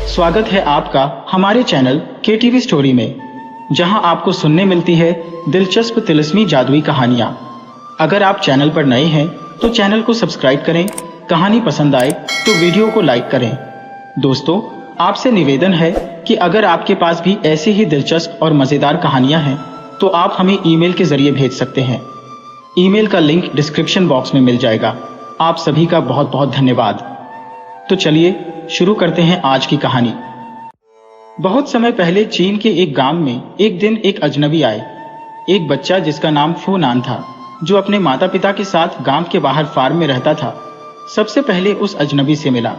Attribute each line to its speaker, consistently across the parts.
Speaker 1: स्वागत है आपका हमारे चैनल KTV स्टोरी में, जहां आपको सुनने मिलती है दिलचस्प तिलिस्मी जादुई कहानियां। अगर आप चैनल पर नए हैं तो चैनल को सब्सक्राइब करें, कहानी पसंद आए तो वीडियो को लाइक करें। दोस्तों, आपसे निवेदन है कि अगर आपके पास भी ऐसी ही दिलचस्प और मज़ेदार कहानियां हैं तो आप हमें ईमेल के जरिए भेज सकते हैं। ईमेल का लिंक डिस्क्रिप्शन बॉक्स में मिल जाएगा। आप सभी का बहुत बहुत धन्यवाद। तो चलिए शुरू करते हैं आज की कहानी। बहुत समय पहले चीन के एक गांव में एक दिन एक अजनबी आए। एक बच्चा जिसका नाम फूनान था, जो अपने माता पिता के साथ गांव के बाहर फार्म में रहता था, सबसे पहले उस अजनबी से मिला।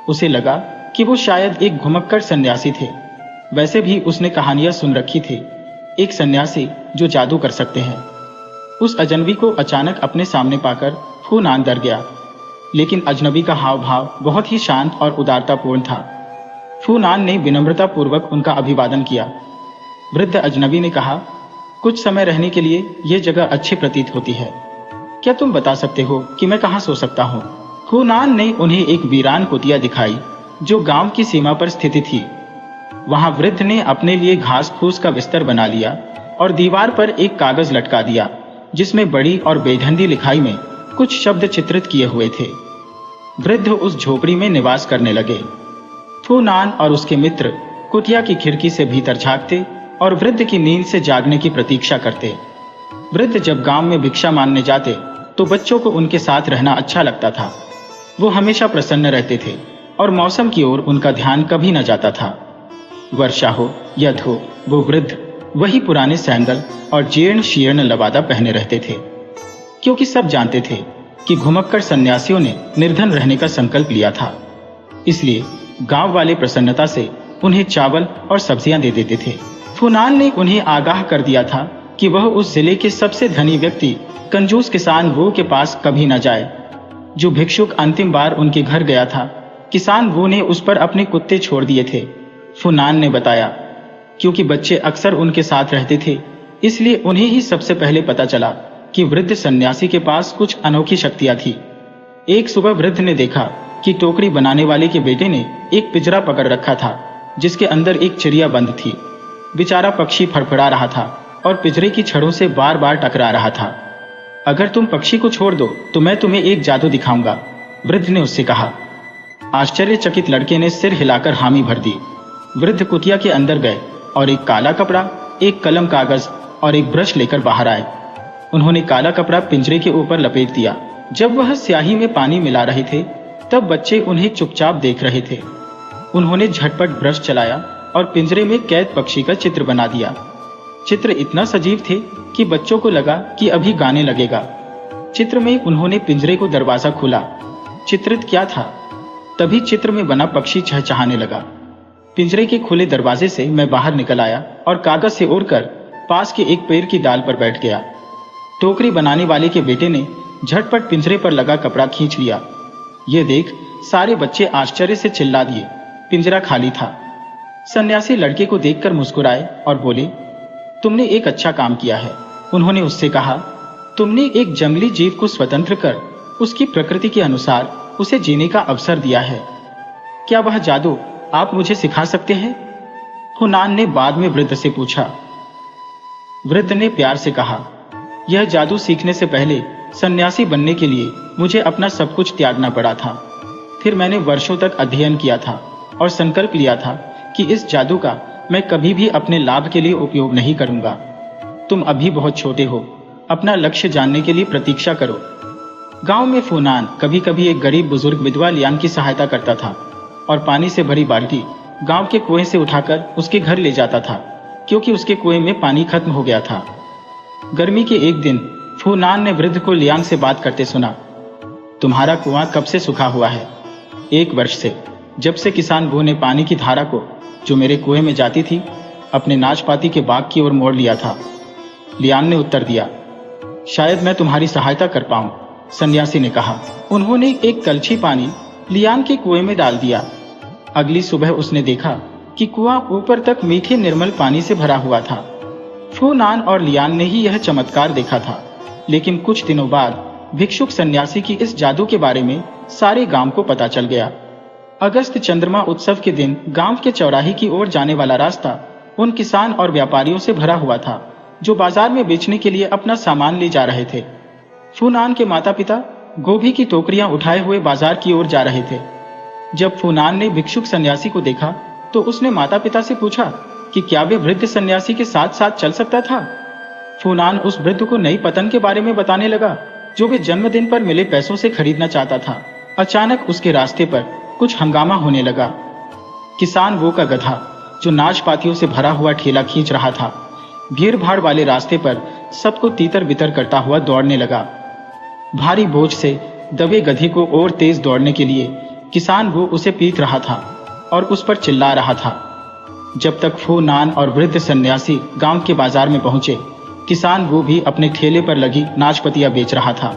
Speaker 1: उसे लगा कि वो शायद एक घुमक्कड़ सन्यासी थे। वैसे भी उसने कहानियां सुन रखी थी, एक सन्यासी जो जादू कर सकते हैं। उस अजनबी को अचानक अपने सामने पाकर फूनान डर गया, लेकिन अजनबी का हाव भाव बहुत ही शांत और उदारतापूर्ण था। फूनान ने विनम्रता पूर्वक उनका अभिवादन किया। वृद्ध अजनबी ने कहा, कुछ समय रहने के लिए यह जगह अच्छी प्रतीत होती है। क्या तुम बता सकते हो कि मैं कहाँ सो सकता हूँ? फूनान ने उन्हें एक वीरान कुटिया दिखाई जो गांव की सीमा पर स्थित थी। वहां वृद्ध ने अपने लिए घास फूस का बिस्तर बना लिया और दीवार पर एक कागज लटका दिया, जिसमें बड़ी और बेढंगी लिखाई में कुछ शब्द चित्रित किए हुए थे। वृद्ध उस झोपड़ी में निवास करने लगे। फूनान और उसके मित्र कुटिया की खिड़की से भीतर झांकते और वृद्ध की नींद से जागने की प्रतीक्षा करते। वृद्ध जब गांव में भिक्षा मांगने जाते तो बच्चों को उनके साथ रहना अच्छा लगता था। वो हमेशा प्रसन्न रहते थे और मौसम की ओर उनका ध्यान कभी न जाता था। वर्षा हो या धूप, वो वृद्ध वही पुराने सैंडल और जीर्ण शीर्ण लबादा पहने रहते थे, क्योंकि सब जानते थे कि घुमक्कड़ सन्यासियों ने निर्धन रहने का संकल्प लिया था। इसलिए गांव वाले प्रसन्नता से उन्हें चावल और सब्जियां दे देते थे। फूनान ने उन्हें आगाह कर दिया था कि वह उस जिले के सबसे धनी व्यक्ति कंजूस किसान वो के पास कभी न जाए। जो भिक्षुक अंतिम बार उनके घर गया था, किसान वो ने उस पर अपने कुत्ते छोड़ दिए थे। फूनान ने बताया, क्योंकि बच्चे अक्सर उनके साथ रहते थे, इसलिए उन्हें ही सबसे पहले पता चला कि वृद्ध सन्यासी के पास कुछ अनोखी शक्तियां थी। एक सुबह वृद्ध ने देखा कि टोकरी बनाने वाले के बेटे ने एक पिंजरा पकड़ रखा था, जिसके अंदर एक चिड़िया बंद थी। बेचारा पक्षी फड़फड़ा रहा था और पिंजरे की छड़ों से बार बार टकरा रहा था। अगर तुम पक्षी को छोड़ दो तो मैं तुम्हें एक जादू दिखाऊंगा, वृद्ध ने उससे कहा। आश्चर्यचकित लड़के ने सिर हिलाकर हामी भर दी। वृद्ध कुटिया के अंदर गए और एक काला कपड़ा, एक कलम कागज और एक ब्रश लेकर बाहर आए। उन्होंने काला कपड़ा पिंजरे के ऊपर लपेट दिया। जब वह स्याही में पानी मिला रहे थे, तब बच्चे उन्हें चुपचाप देख रहे थे। उन्होंने झटपट ब्रश चलाया और पिंजरे में कैद पक्षी का चित्र बना दिया। चित्र इतना सजीव थे कि बच्चों को लगा कि अभी गाने लगेगा। चित्र में उन्होंने पिंजरे को दरवाजा खोला। चित्रित क्या था? तभी चित्र में बना पक्षी चहचहाने लगा। पिंजरे के खुले दरवाजे से मैं बाहर निकल आया और कागज से ओढ़कर पास के एक पेड़ की डाल पर बैठ गया। टोकरी बनाने वाले के बेटे ने झटपट पिंजरे पर लगा कपड़ा खींच लिया। यह देख सारे बच्चे आश्चर्य से चिल्ला दिए। पिंजरा खाली था। सन्यासी लड़के को देखकर मुस्कुराए और बोले, तुमने एक अच्छा काम किया है। उन्होंने उससे कहा, तुमने एक जंगली जीव को स्वतंत्र कर उसकी प्रकृति के अनुसार उसे जीने का अवसर दिया है। क्या वह जादू आप मुझे सिखा सकते हैं? फूनान ने बाद में वृद्ध से पूछा। वृद्ध ने प्यार से कहा, यह जादू सीखने से पहले सन्यासी बनने के लिए मुझे अपना सब कुछ त्यागना पड़ा था। फिर मैंने वर्षों तक अध्ययन किया था और संकल्प लिया था कि इस जादू का मैं कभी भी अपने लाभ के लिए उपयोग नहीं करूंगा। तुम अभी बहुत छोटे हो, अपना लक्ष्य जानने के लिए प्रतीक्षा करो। गांव में फूनान कभी कभी एक गरीब बुजुर्ग विधवा लियांग की सहायता करता था और पानी से भरी बाल्टी गांव के कुएं से उठाकर उसके घर ले जाता था, क्योंकि उसके कुएं में पानी खत्म हो गया था। गर्मी के एक दिन फूनान ने वृद्ध को लियांग से बात करते सुना। तुम्हारा कुआं कब से सूखा हुआ है? 1 वर्ष से, जब से किसान वो ने पानी की धारा को जो मेरे कुएं में जाती थी अपने नाशपाती के बाग की ओर मोड़ लिया था, लियांग ने उत्तर दिया। शायद मैं तुम्हारी सहायता कर पाऊं, सन्यासी ने कहा। उन्होंने एक कलछी पानी लियांग के कुएं में डाल दिया। अगली सुबह उसने देखा कि कुआं ऊपर तक मीठे निर्मल पानी से भरा हुआ था। फूनान और लियांग ने ही यह चमत्कार देखा था, लेकिन कुछ दिनों बाद भिक्षुक सन्यासी की इस जादू के बारे में सारे गांव को पता चल गया। अगस्त चंद्रमा उत्सव के दिन गांव के चौराहे की ओर जाने वाला रास्ता उन किसान और व्यापारियों से भरा हुआ था जो बाजार में बेचने के लिए अपना सामान ले जा रहे थे। फूनान के माता पिता गोभी की टोकरियां उठाए हुए बाजार की ओर जा रहे थे। जब फूनान ने भिक्षुक सन्यासी को देखा तो उसने माता पिता से पूछा कि क्या वे वृद्ध सन्यासी के साथ साथ चल सकता था। फूनान उस वृद्ध को नई पतंग के बारे में बताने लगा जो वे जन्मदिन पर मिले पैसों से खरीदना चाहता था। अचानक उसके रास्ते पर कुछ हंगामा होने लगा। किसान वो का गधा जो नाशपातियों से भरा हुआ ठेला खींच रहा था, भीड़ भाड़ वाले रास्ते पर सबको तीतर बितर करता हुआ दौड़ने लगा। भारी बोझ से दबे गधे को और तेज दौड़ने के लिए किसान वो उसे पीट रहा था और उस पर चिल्ला रहा था। जब तक फूनान और वृद्ध सन्यासी गांव के बाजार में पहुंचे, किसान वो भी अपने ठेले पर लगी नाशपतियां बेच रहा था।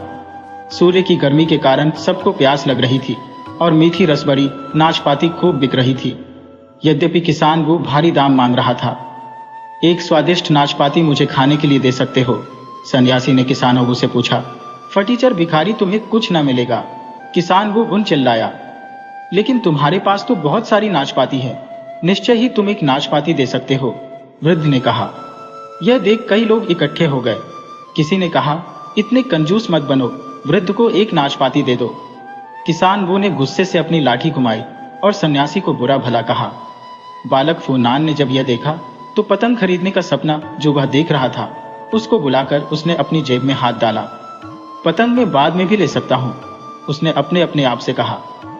Speaker 1: सूर्य की गर्मी के कारण सबको प्यास लग रही थी और मीठी रसभरी नाशपाती खूब बिक रही थी। यद्यपि किसान वो भारी दाम मांग रहा था। एक स्वादिष्ट नाशपाती मुझे खाने के लिए दे सकते हो? सन्यासी ने किसानों से पूछा। फटीचर भिखारी, तुम्हें कुछ न मिलेगा, किसान वो उन चिल्लाया। लेकिन तुम्हारे पास तो बहुत सारी नाशपाती है, निश्चय ही तुम एक नाशपाती दे सकते हो, वृद्ध ने कहा। यह देख कई लोग इकट्ठे हो गए। किसी ने कहा, इतने कंजूस मत बनो, वृद्ध को एक नाशपाती दे दो। किसान वो ने गुस्से से अपनी लाठी घुमाई और सन्यासी को बुरा भला कहा। बालक फूनान ने जब यह देखा तो पतंग खरीदने का सपना जो वह देख रहा था उसको बुलाकर उसने अपनी जेब में हाथ डाला। पतंग मैं बाद में भी ले सकता हूँ, उसने अपने अपने आप से कहा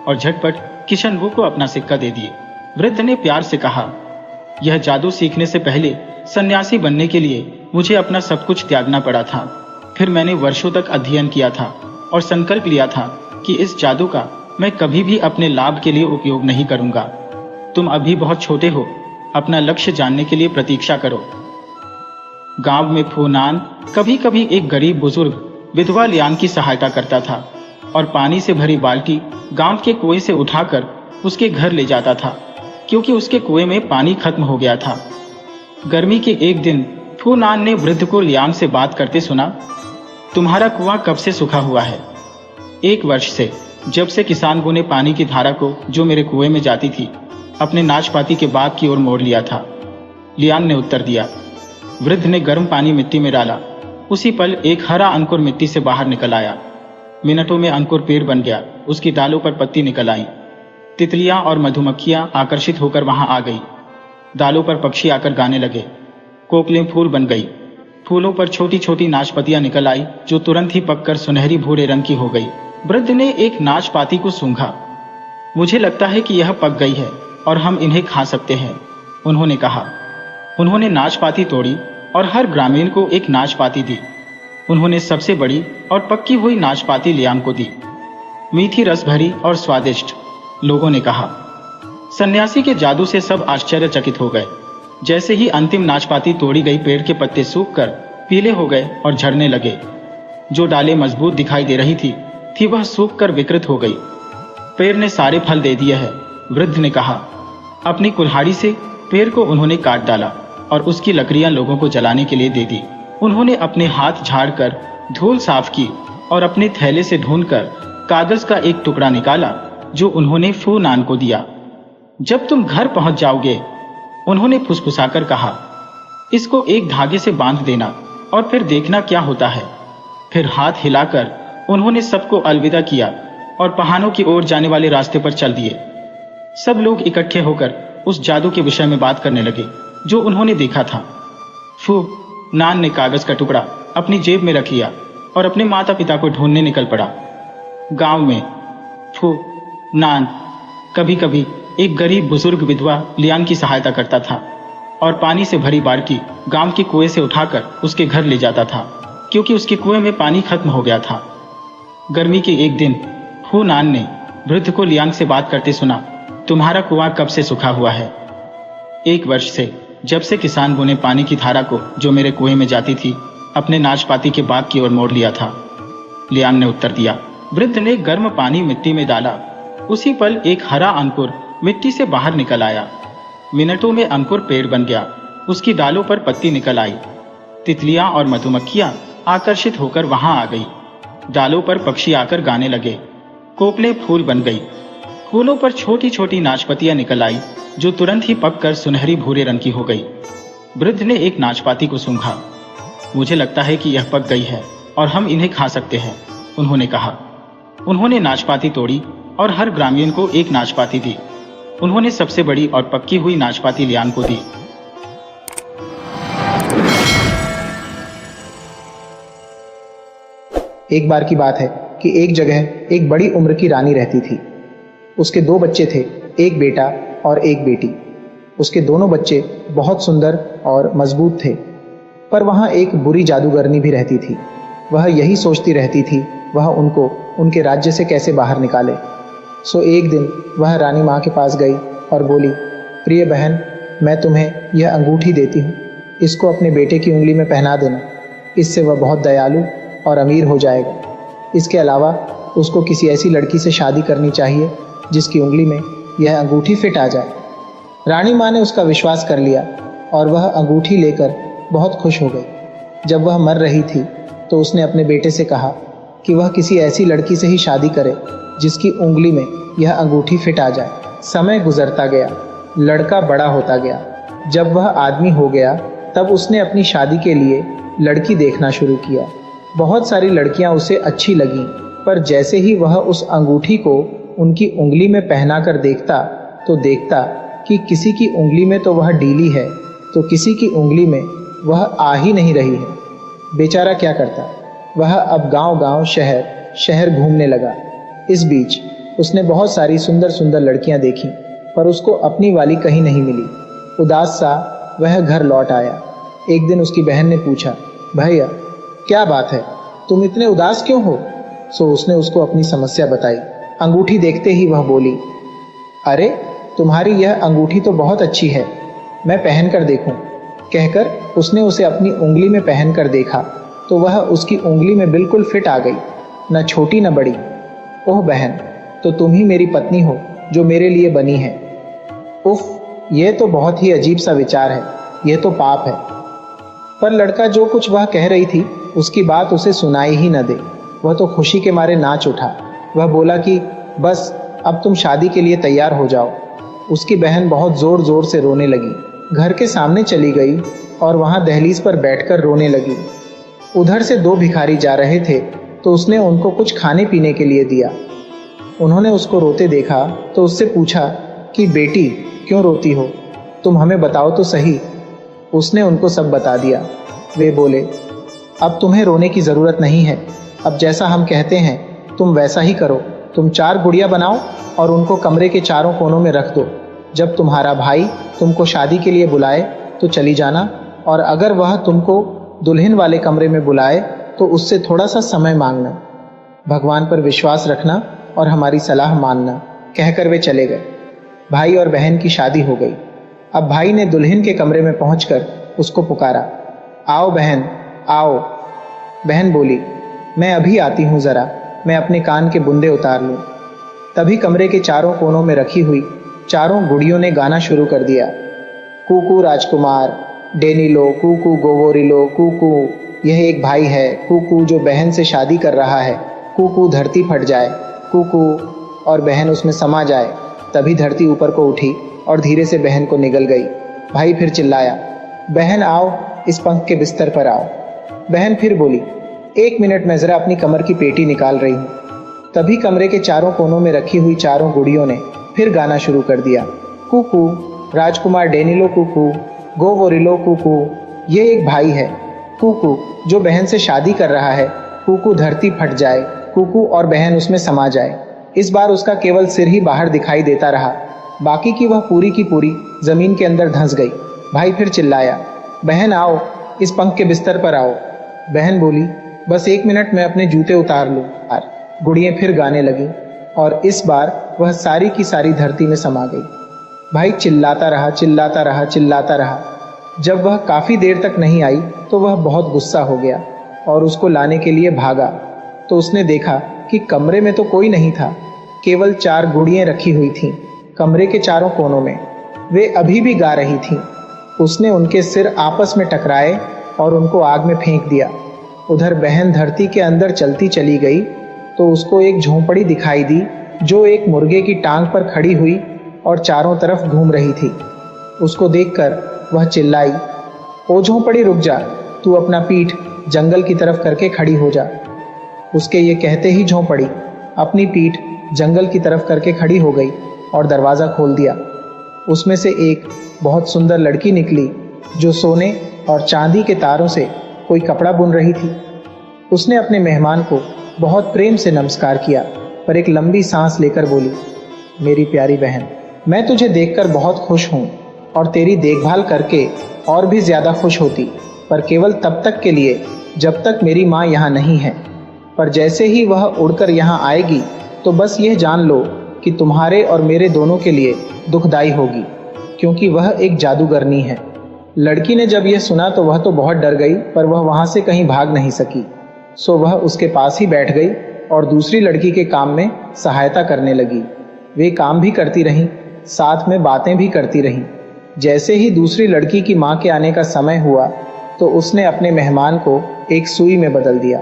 Speaker 1: और झटपट किशनवू को अपना सिक्का दे दिए। वृद्ध ने प्यार से कहा, यह जादू सीखने से पहले सन्यासी बनने के लिए मुझे अपना सब कुछ त्यागना पड़ा था। फिर मैंने वर्षों तक अध्ययन किया था और संकल्प लिया था कि इस जादू का मैं कभी भी अपने लाभ के लिए उपयोग नहीं करूंगा। तुम अभी बहुत छोटे हो, अपना लक्ष्य जानने के लिए प्रतीक्षा करो। गांव में फूनान कभी कभी एक गरीब बुजुर्ग विधवा लियान की सहायता करता था और पानी से भरी बाल्टी गांव के कुएं से उठाकर उसके घर ले जाता था, क्योंकि उसके कुएं में पानी खत्म हो गया था। गर्मी के एक दिन फूनान ने वृद्ध को लियान से बात करते सुना। तुम्हारा कुआं कब से सूखा हुआ है? 1 वर्ष से, जब से किसान ने पानी की धारा को जो मेरे कुएं में जाती थी अपने नाशपाती के बाग की ओर मोड़ लिया था, लियान ने उत्तर दिया। वृद्ध ने गर्म पानी मिट्टी में डाला। उसी पल एक हरा अंकुर मिट्टी से बाहर निकल आया। मिनटों में अंकुर पेड़ बन गया। उसकी डालों पर पत्ती निकल आई। तितलियां और मधुमक्खियां आकर्षित होकर वहां आ गई। डालों पर पक्षी आकर गाने लगे। कोकिलें फूल बन गई। फूलों पर छोटी छोटी नाशपतियां निकल आई जो तुरंत ही पककर सुनहरी भूरे रंग की हो गई। वृद्ध ने एक नाशपाती को सूंघा। मुझे लगता है कि यह पक गई है और हम इन्हें खा सकते हैं, उन्होंने कहा। उन्होंने नाशपाती तोड़ी और हर ग्रामीण को एक नाशपाती दी। उन्होंने सबसे बड़ी और पक्की हुई नाशपाती लियान को दी। मीठी रस भरी और स्वादिष्ट, लोगों ने कहा। सन्यासी के जादू से सब आश्चर्यचकित हो गए। जैसे ही अंतिम नाशपाती तोड़ी गई, पेड़ के पत्ते सूखकर पीले हो गए और झड़ने लगे। जो डालें मजबूत दिखाई दे रही थी वह सूखकर विकृत हो गई। पेड़ ने सारे फल दे दिए हैं, वृद्ध ने कहा। अपनी कुल्हाड़ी से पेड़ को उन्होंने काट डाला और उसकी लकड़ियां लोगों को जलाने के लिए दे दी। उन्होंने अपने हाथ झाड़कर धूल साफ की और अपने थैले से ढूंढकर कागज का एक टुकड़ा निकाला जो उन्होंने फूनान को दिया। जब तुम घर पहुंच जाओगे, उन्होंने फुसफुसाकर कहा, इसको एक धागे से बांध देना और फिर देखना क्या होता है। फिर हाथ हिलाकर उन्होंने सबको अलविदा किया और पहाड़ों की ओर जाने वाले रास्ते पर चल दिए। सब लोग इकट्ठे होकर उस जादू के विषय में बात करने लगे जो उन्होंने देखा था। फूनान ने कागज का टुकड़ा अपनी जेब में रख लिया और अपने माता पिता को ढूंढने निकल पड़ा। गांव में फूनान कभी कभी एक गरीब बुजुर्ग विधवा लियान की सहायता करता था और पानी से भरी बाल्टी गांव के कुएं से उठाकर उसके घर ले जाता था, क्योंकि उसके कुएं में पानी खत्म हो गया था। गर्मी के एक दिन फूनान ने वृद्ध को लियान से बात करते सुना। तुम्हारा कुआं कब से सूखा हुआ है? 1 वर्ष से, जब से किसान ने पानी की धारा को जो मेरे कुएं में जाती थी अपने नाशपाती के बाग की ओर मोड़ लिया था, लियान ने उत्तर दिया। वृद्ध ने गर्म पानी मिट्टी में डाला। उसी पल एक हरा अंकुर मिट्टी से बाहर निकल आया। मिनटों में अंकुर पेड़ बन गया। उसकी डालों पर पत्ती निकल आई। तितलियां और मधुमक्खियां आकर्षित होकर वहां आ गई। डालों पर पक्षी आकर गाने लगे। कोपले फूल बन गई। फूलों पर छोटी छोटी नाशपतियां निकल आई जो तुरंत ही पककर सुनहरी भूरे रंग की हो गई। वृद्ध ने एक नाशपाती को सूंघा। मुझे लगता है कि यह पक गई है और हम इन्हें खा सकते हैं, उन्होंने कहा। उन्होंने नाशपाती तोड़ी और हर ग्रामीण को एक नाशपाती दी। उन्होंने सबसे बड़ी और पक्की हुई नाशपाती लियान को दी।
Speaker 2: एक बार की बात है कि एक जगह एक बड़ी उम्र की रानी रहती थी। उसके 2 बच्चे थे, एक बेटा और एक बेटी। उसके दोनों बच्चे बहुत सुंदर और मजबूत थे, पर वहाँ एक बुरी जादूगरनी भी रहती थी। वह यही सोचती रहती थी वह उनको उनके राज्य से कैसे बाहर निकाले। सो एक दिन वह रानी माँ के पास गई और बोली, प्रिय बहन, मैं तुम्हें यह अंगूठी देती हूँ, इसको अपने बेटे की उंगली में पहना देना। इससे वह बहुत दयालु और अमीर हो जाएगा। इसके अलावा उसको किसी ऐसी लड़की से शादी करनी चाहिए जिसकी उंगली में यह अंगूठी फिट आ जाए। रानी माँ ने उसका विश्वास कर लिया और वह अंगूठी लेकर बहुत खुश हो गई। जब वह मर रही थी तो उसने अपने बेटे से कहा कि वह किसी ऐसी लड़की से ही शादी करे जिसकी उंगली में यह अंगूठी फिट आ जाए। समय गुजरता गया, लड़का बड़ा होता गया। जब वह आदमी हो गया तब उसने अपनी शादी के लिए लड़की देखना शुरू किया। बहुत सारी लड़कियां उसे अच्छी लगीं, पर जैसे ही वह उस अंगूठी को उनकी उंगली में पहना कर देखता तो देखता कि किसी की उंगली में तो वह ढीली है तो किसी की उंगली में वह आ ही नहीं रही है। बेचारा क्या करता। वह अब गांव-गांव, शहर घूमने लगा। इस बीच उसने बहुत सारी सुंदर सुंदर लड़कियां देखी, पर उसको अपनी वाली कहीं नहीं मिली। उदास सा वह घर लौट आया। एक दिन उसकी बहन ने पूछा, भैया क्या बात है, तुम इतने उदास क्यों हो? सो उसने उसको अपनी समस्या बताई। अंगूठी देखते ही वह बोली, अरे तुम्हारी यह अंगूठी तो बहुत अच्छी है, मैं पहन कर देखूं। कहकर उसने उसे अपनी उंगली में पहन कर देखा तो वह उसकी उंगली में बिल्कुल फिट आ गई, न छोटी न बड़ी। ओह बहन, तो तुम ही मेरी पत्नी हो जो मेरे लिए बनी है। उफ, यह तो बहुत ही अजीब सा विचार है, यह तो पाप है। पर लड़का जो कुछ वह कह रही थी उसकी बात उसे सुनाई ही न दे। वह तो खुशी के मारे नाच उठा। वह बोला कि बस अब तुम शादी के लिए तैयार हो जाओ। उसकी बहन बहुत जोर जोर से रोने लगी। घर के सामने चली गई और वहां दहलीज पर बैठकर रोने लगी। उधर से 2 भिखारी जा रहे थे तो उसने उनको कुछ खाने पीने के लिए दिया। उन्होंने उसको रोते देखा तो उससे पूछा कि बेटी क्यों रोती हो, तुम हमें बताओ तो सही। उसने उनको सब बता दिया। वे बोले, अब तुम्हें रोने की जरूरत नहीं है, अब जैसा हम कहते हैं तुम वैसा ही करो। तुम 4 गुड़िया बनाओ और उनको कमरे के चारों कोनों में रख दो। जब तुम्हारा भाई तुमको शादी के लिए बुलाए तो चली जाना, और अगर वह तुमको दुल्हन वाले कमरे में बुलाए तो उससे थोड़ा सा समय मांगना। भगवान पर विश्वास रखना और हमारी सलाह मानना। कहकर वे चले गए। भाई और बहन की शादी हो गई। अब भाई ने दुल्हन के कमरे में पहुंचकर उसको पुकारा, आओ बहन आओ। बहन बोली, मैं अभी आती हूँ, जरा मैं अपने कान के बुंदे उतार लूं। तभी कमरे के चारों कोनों में रखी हुई 4 गुड़ियों ने गाना शुरू कर दिया। कूकू राजकुमार, डेनिलो, कूकू गोवोरिलो, कूकू यह एक भाई है, कूकू जो बहन से शादी कर रहा है, कूकू धरती फट जाए, कूकू और बहन उसमें समा जाए। तभी धरती ऊपर को उठी और धीरे से बहन को निगल गई। भाई फिर चिल्लाया, बहन आओ, इस पंख के बिस्तर पर आओ। बहन फिर बोली, 1 मिनट में जरा अपनी कमर की पेटी निकाल रही हूँ। तभी कमरे के चारों कोनों में रखी हुई 4 गुड़ियों ने फिर गाना शुरू कर दिया। कूकू राजकुमार डेनिलो, कूकू गोवोरिलो, कूकू ये एक भाई है, कूकू जो बहन से शादी कर रहा है, कूकू धरती फट जाए, कूकू और बहन उसमें समा जाए। इस बार उसका केवल सिर ही बाहर दिखाई देता रहा, बाकी की वह पूरी की पूरी जमीन के अंदर धंस गई। भाई फिर चिल्लाया, बहन आओ, इस पंख के बिस्तर पर आओ। बहन बोली, बस 1 मिनट में अपने जूते उतार लूं। गुड़ियां फिर गाने लगी और इस बार वह सारी की सारी धरती में समा गई। भाई चिल्लाता रहा, चिल्लाता रहा, चिल्लाता रहा। जब वह काफी देर तक नहीं आई तो वह बहुत गुस्सा हो गया और उसको लाने के लिए भागा तो उसने देखा कि कमरे में तो कोई नहीं था, केवल 4 गुड़ियां रखी हुई थीं कमरे के चारों कोनों में। वे अभी भी गा रही थीं। उसने उनके सिर आपस में टकराए और उनको आग में फेंक दिया। उधर बहन धरती के अंदर चलती चली गई तो उसको एक झोंपड़ी दिखाई दी जो एक मुर्गे की टांग पर खड़ी हुई और चारों तरफ घूम रही थी। उसको देखकर वह चिल्लाई, ओ झोंपड़ी रुक जा, तू अपना पीठ जंगल की तरफ करके खड़ी हो जा। उसके ये कहते ही झोंपड़ी अपनी पीठ जंगल की तरफ करके खड़ी हो गई और दरवाज़ा खोल दिया। उसमें से एक बहुत सुंदर लड़की निकली जो सोने और चांदी के तारों से कोई कपड़ा बुन रही थी। उसने अपने मेहमान को बहुत प्रेम से नमस्कार किया, पर एक लंबी सांस लेकर बोली, मेरी प्यारी बहन, मैं तुझे देखकर बहुत खुश हूँ और तेरी देखभाल करके और भी ज़्यादा खुश होती, पर केवल तब तक के लिए जब तक मेरी माँ यहाँ नहीं है। पर जैसे ही वह उड़कर यहाँ आएगी तो बस यह जान लो कि तुम्हारे और मेरे दोनों के लिए दुखदाई होगी, क्योंकि वह एक जादूगरनी है। लड़की ने जब यह सुना तो वह तो बहुत डर गई, पर वह वहाँ से कहीं भाग नहीं सकी। सो वह उसके पास ही बैठ गई और दूसरी लड़की के काम में सहायता करने लगी। वे काम भी करती रहीं, साथ में बातें भी करती रहीं। जैसे ही दूसरी लड़की की माँ के आने का समय हुआ तो उसने अपने मेहमान को एक सुई में बदल दिया।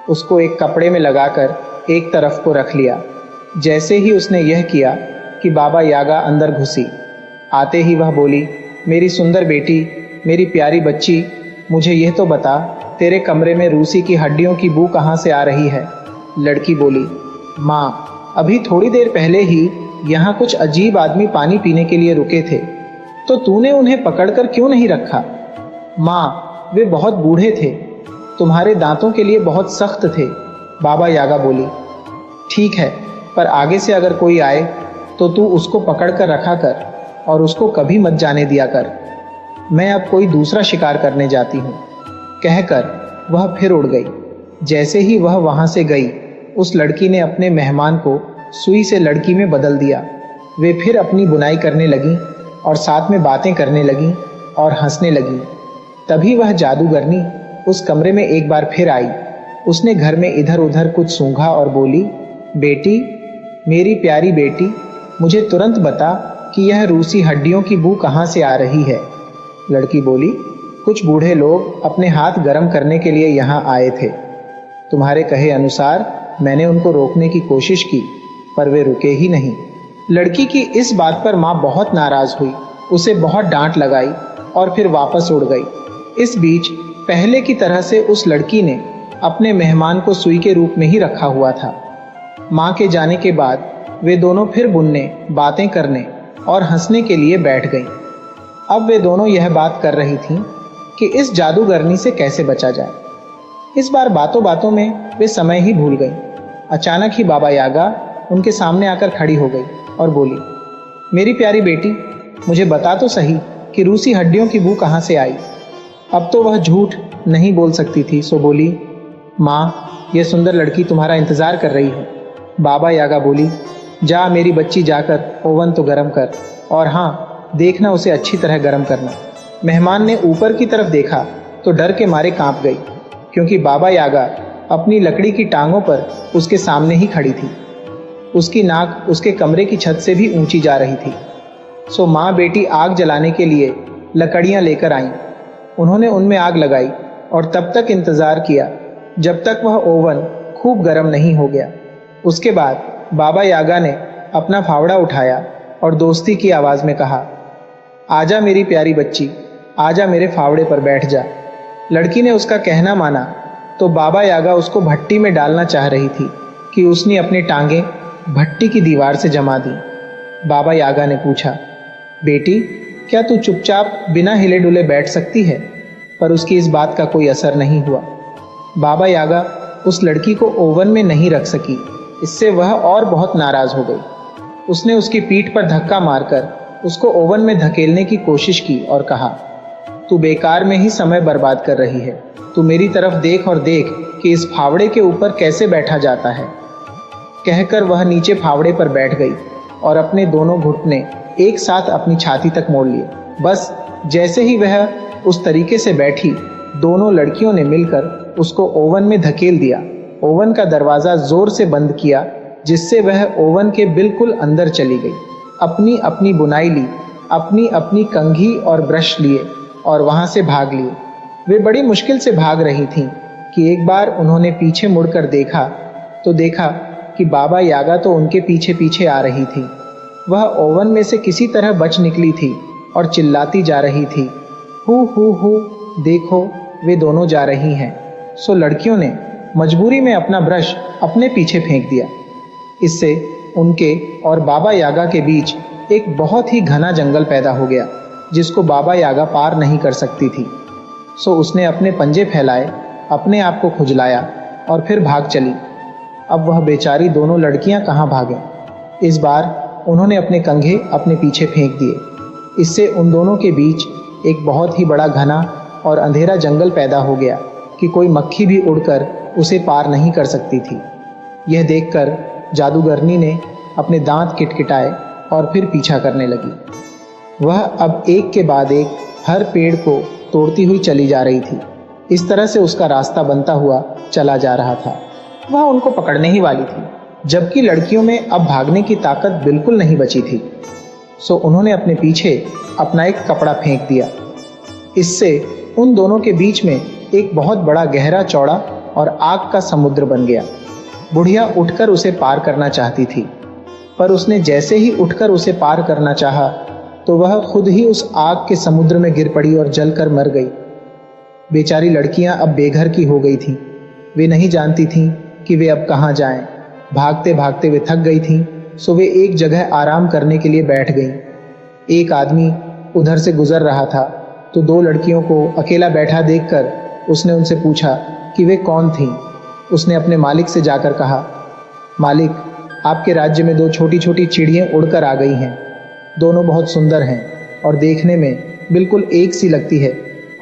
Speaker 2: उसको एक कपड़े में लगाकर एक तरफ को रख लिया। जैसे ही उसने यह किया कि बाबा यागा अंदर घुसी। आते ही वह बोली, मेरी सुंदर बेटी, मेरी प्यारी बच्ची, मुझे यह तो बता, तेरे कमरे में रूसी की हड्डियों की बू कहाँ से आ रही है? लड़की बोली, माँ, अभी थोड़ी देर पहले ही यहाँ कुछ अजीब आदमी पानी पीने के लिए रुके थे, तो तूने उन्हें पकड़कर क्यों नहीं रखा? माँ, वे बहुत बूढ़े थे, तुम्हारे दांतों के लिए बहुत सख्त थे। बाबा यागा बोली, ठीक है, पर आगे से अगर कोई आए तो तू उसको पकड़ कर रखा कर और उसको कभी मत जाने दिया कर। मैं अब कोई दूसरा शिकार करने जाती हूँ। कहकर वह फिर उड़ गई। जैसे ही वह वहाँ से गई, उस लड़की ने अपने मेहमान को सुई से लड़की में बदल दिया। वे फिर अपनी बुनाई करने लगी और साथ में बातें करने लगी और हंसने लगी। तभी वह जादूगरनी उस कमरे में एक बार फिर आई। उसने घर में इधर उधर कुछ सूंघा और बोली, बेटी, मेरी प्यारी बेटी, मुझे तुरंत बता कि यह रूसी हड्डियों की बू कहाँ से आ रही है? लड़की बोली, कुछ बूढ़े लोग अपने हाथ गर्म करने के लिए यहाँ आए थे। तुम्हारे कहे अनुसार मैंने उनको रोकने की कोशिश की, पर वे रुके ही नहीं। लड़की की इस बात पर माँ बहुत नाराज हुई, उसे बहुत डांट लगाई और फिर वापस उड़ गई। इस बीच पहले की तरह से उस लड़की ने अपने मेहमान को सुई के रूप में ही रखा हुआ था। माँ के जाने के बाद वे दोनों फिर बुनने, बातें करने और हंसने के लिए बैठ गईं। अब वे दोनों यह बात कर रही थीं कि इस जादूगरनी से कैसे बचा जाए। इस बार बातों बातों में वे समय ही भूल गईं। अचानक ही बाबा यागा उनके सामने आकर खड़ी हो गई और बोली, मेरी प्यारी बेटी, मुझे बता तो सही कि रूसी हड्डियों की बू कहाँ से आई? अब तो वह झूठ नहीं बोल सकती थी, सो बोली, माँ, यह सुंदर लड़की तुम्हारा इंतजार कर रही है। बाबा यागा बोली, जा मेरी बच्ची, जाकर ओवन तो गर्म कर, और हाँ, देखना उसे अच्छी तरह गर्म करना। मेहमान ने ऊपर की तरफ देखा तो डर के मारे कांप गई, क्योंकि बाबा यागा अपनी लकड़ी की टांगों पर उसके सामने ही खड़ी थी। उसकी नाक उसके कमरे की छत से भी ऊंची जा रही थी। सो माँ बेटी आग जलाने के लिए लकड़ियाँ लेकर आईं। उन्होंने उनमें आग लगाई और तब तक इंतजार किया जब तक वह ओवन खूब गर्म नहीं हो गया। उसके बाद बाबा यागा ने अपना फावड़ा उठाया और दोस्ती की आवाज़ में कहा, आजा मेरी प्यारी बच्ची, आजा मेरे फावड़े पर बैठ जा। लड़की ने उसका कहना माना तो बाबा यागा उसको भट्टी में डालना चाह रही थी कि उसने अपनी टांगें भट्टी की दीवार से जमा दी। बाबा यागा ने पूछा, बेटी, क्या तू चुपचाप बिना हिले डुले बैठ सकती है? पर उसकी इस बात का कोई असर नहीं हुआ। बाबा यागा उस लड़की को ओवन में नहीं रख सकी। इससे वह और बहुत नाराज हो गई। उसने उसकी पीठ पर धक्का मारकर उसको ओवन में धकेलने की कोशिश की और कहा, तू बेकार में ही समय बर्बाद कर रही है। तू मेरी तरफ देख और देख कि इस फावड़े के ऊपर कैसे बैठा जाता है। कहकर वह नीचे फावड़े पर बैठ गई और अपने दोनों घुटने एक साथ अपनी छाती तक मोड़ लिए। बस जैसे ही वह उस तरीके से बैठी, दोनों लड़कियों ने मिलकर उसको ओवन में धकेल दिया। ओवन का दरवाज़ा जोर से बंद किया, जिससे वह ओवन के बिल्कुल अंदर चली गई। अपनी अपनी बुनाई ली, अपनी अपनी कंघी और ब्रश लिए और वहां से भाग लिए। वे बड़ी मुश्किल से भाग रही थीं कि एक बार उन्होंने पीछे मुड़कर देखा तो देखा कि बाबा यागा तो उनके पीछे पीछे आ रही थी। वह ओवन में से किसी तरह बच निकली थी और चिल्लाती जा रही थी, हु, देखो वे दोनों जा रही हैं। सो लड़कियों ने मजबूरी में अपना ब्रश अपने पीछे फेंक दिया। इससे उनके और बाबा यागा के बीच एक बहुत ही घना जंगल पैदा हो गया, जिसको बाबा यागा पार नहीं कर सकती थी। सो उसने अपने पंजे फैलाए, अपने आप को खुजलाया और फिर भाग चली। अब वह बेचारी दोनों लड़कियां कहाँ भागें। इस बार उन्होंने अपने कंघे अपने पीछे फेंक दिए। इससे उन दोनों के बीच एक बहुत ही बड़ा घना और अंधेरा जंगल पैदा हो गया कि कोई मक्खी भी उड़कर उसे पार नहीं कर सकती थी। यह देखकर जादूगरनी ने अपने दांत किटकिटाए और फिर पीछा करने लगी। वह अब एक के बाद एक हर पेड़ को तोड़ती हुई चली जा रही थी। इस तरह से उसका रास्ता बनता हुआ चला जा रहा था। वह उनको पकड़ने ही वाली थी, जबकि लड़कियों में अब भागने की ताकत बिल्कुल नहीं बची थी। सो उन्होंने अपने पीछे अपना एक कपड़ा फेंक दिया। इससे उन दोनों के बीच में एक बहुत बड़ा गहरा चौड़ा और आग का समुद्र बन गया। बुढ़िया उठकर उसे पार करना चाहती थी, पर उसने जैसे ही उठकर उसे पार करना चाहा तो वह खुद ही उस आग के समुद्र में गिर पड़ी और जलकर मर गई। बेचारी लड़कियां अब बेघर की हो गई थीं। वे नहीं जानती थीं कि वे अब कहाँ जाएं। भागते भागते वे थक गई थीं, सो वे एक जगह आराम करने के लिए बैठ गईं। एक आदमी उधर से गुजर रहा था तो दो लड़कियों को अकेला बैठा देखकर उसने उनसे पूछा कि वे कौन थीं। उसने अपने मालिक से जाकर कहा, मालिक, आपके राज्य में दो छोटी छोटी चिड़ियाँ उड़कर आ गई हैं। दोनों बहुत सुंदर हैं और देखने में बिल्कुल एक सी लगती है,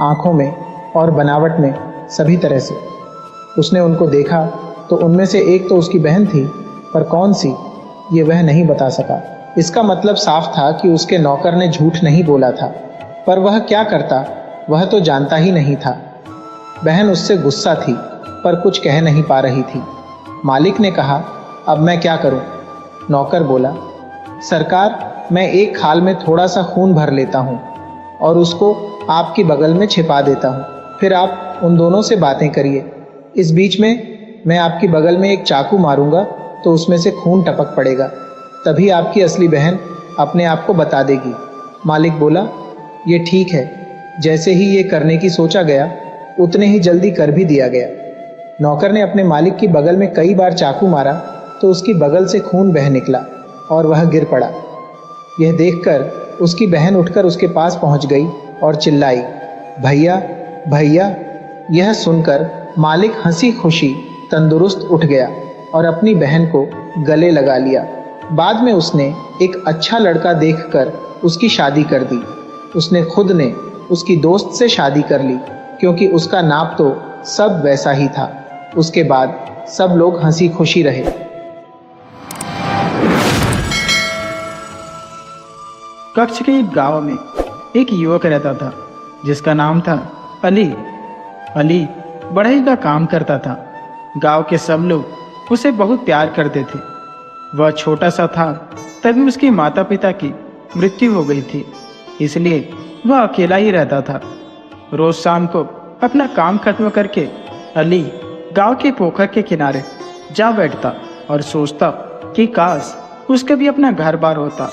Speaker 2: आँखों में और बनावट में, सभी तरह से। उसने उनको देखा तो उनमें से एक तो उसकी बहन थी, पर कौन सी ये वह नहीं बता सका। इसका मतलब साफ था कि उसके नौकर ने झूठ नहीं बोला था, पर वह क्या करता वह तो जानता ही नहीं था। बहन उससे गुस्सा थी, पर कुछ कह नहीं पा रही थी। मालिक ने कहा, अब मैं क्या करूं? नौकर बोला, सरकार, मैं एक खाल में थोड़ा सा खून भर लेता हूं और उसको आपकी बगल में छिपा देता हूं। फिर आप उन दोनों से बातें करिए। इस बीच में मैं आपकी बगल में एक चाकू मारूंगा तो उसमें से खून टपक पड़ेगा। तभी आपकी असली बहन अपने आप को बता देगी। मालिक बोला, ये ठीक है। जैसे ही ये करने की सोचा गया, उतने ही जल्दी कर भी दिया गया। नौकर ने अपने मालिक की बगल में कई बार चाकू मारा तो उसकी बगल से खून बह निकला और वह गिर पड़ा। यह देखकर उसकी बहन उठकर उसके पास पहुंच गई और चिल्लाई, भैया, भैया। यह सुनकर मालिक हंसी खुशी तंदुरुस्त उठ गया और अपनी बहन को गले लगा लिया। बाद में उसने एक अच्छा लड़का देखकर उसकी शादी कर दी। उसने खुद ने उसकी दोस्त से शादी कर ली, क्योंकि उसका नाप तो सब वैसा ही था। उसके बाद सब लोग हंसी खुशी रहे।
Speaker 1: कच्छ के एक गांव में एक युवक रहता था जिसका नाम था अली। अली बढ़ई का काम करता था। गांव के सब लोग उसे बहुत प्यार करते थे। वह छोटा सा था तभी उसके माता पिता की मृत्यु हो गई थी, इसलिए वह अकेला ही रहता था। रोज शाम को अपना काम खत्म करके अली गांव के पोखर के किनारे जा बैठता और सोचता कि काश उसका भी अपना घर बार होता।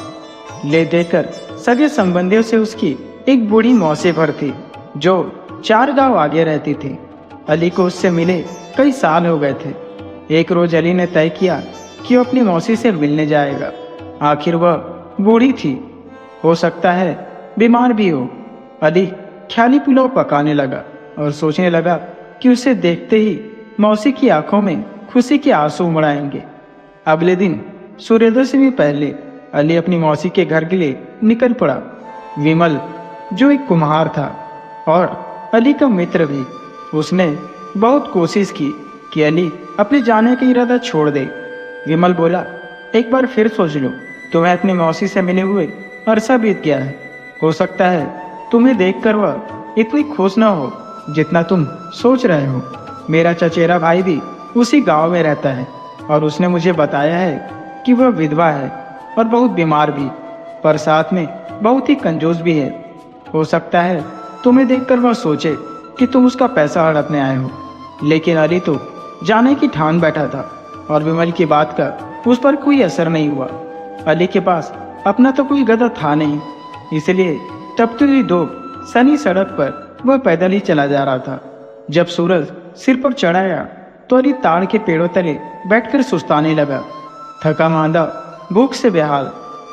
Speaker 1: ले देकर सगे संबंधियों से उसकी एक बूढ़ी मौसी भर थी जो 4 गांव आगे रहती थी। अली को उससे मिले कई साल हो गए थे। एक रोज अली ने तय किया कि वो अपनी मौसी से मिलने जाएगा। आखिर वह बूढ़ी थी, हो सकता है बीमार भी हो। अली ख्याली पुलाव पकाने लगा और सोचने लगा कि उसे देखते ही मौसी की आंखों में खुशी के आंसू उमड़ आएंगे। अगले दिन सूर्योदय से भी पहले अली अपनी मौसी के घर के लिए निकल पड़ा। विमल, जो एक कुम्हार था और अली का मित्र भी, उसने बहुत कोशिश की कि अली अपने जाने का इरादा छोड़ दे। विमल बोला, एक बार फिर सोच लो, तुम्हें अपनी मौसी से मिले हुए अरसा बीत गया है। हो सकता है तुम्हें देखकर वह इतनी खुश न हो जितना तुम सोच रहे हो। मेरा चचेरा भाई भी उसी गांव में रहता है और उसने मुझे बताया है कि वह विधवा है और बहुत बीमार भी, पर साथ में बहुत ही कंजूस भी है। हो सकता है तुम्हें देखकर वह सोचे कि तुम उसका पैसा हड़पने आए हो। लेकिन अली तो जाने की ठान बैठा था। और विमल की बात का उस पर कोई असर नहीं हुआ। अली के पास अपना तो कोई गधा था नहीं, इसलिए तपती हुई धूप सनी सड़क पर वह पैदल ही चला जा रहा था। जब सूरज सिर पर चढ़ाया तो अली ताड़ के पेड़ों तले बैठकर सुस्ताने लगा। थका मांदा, भूख से बेहाल,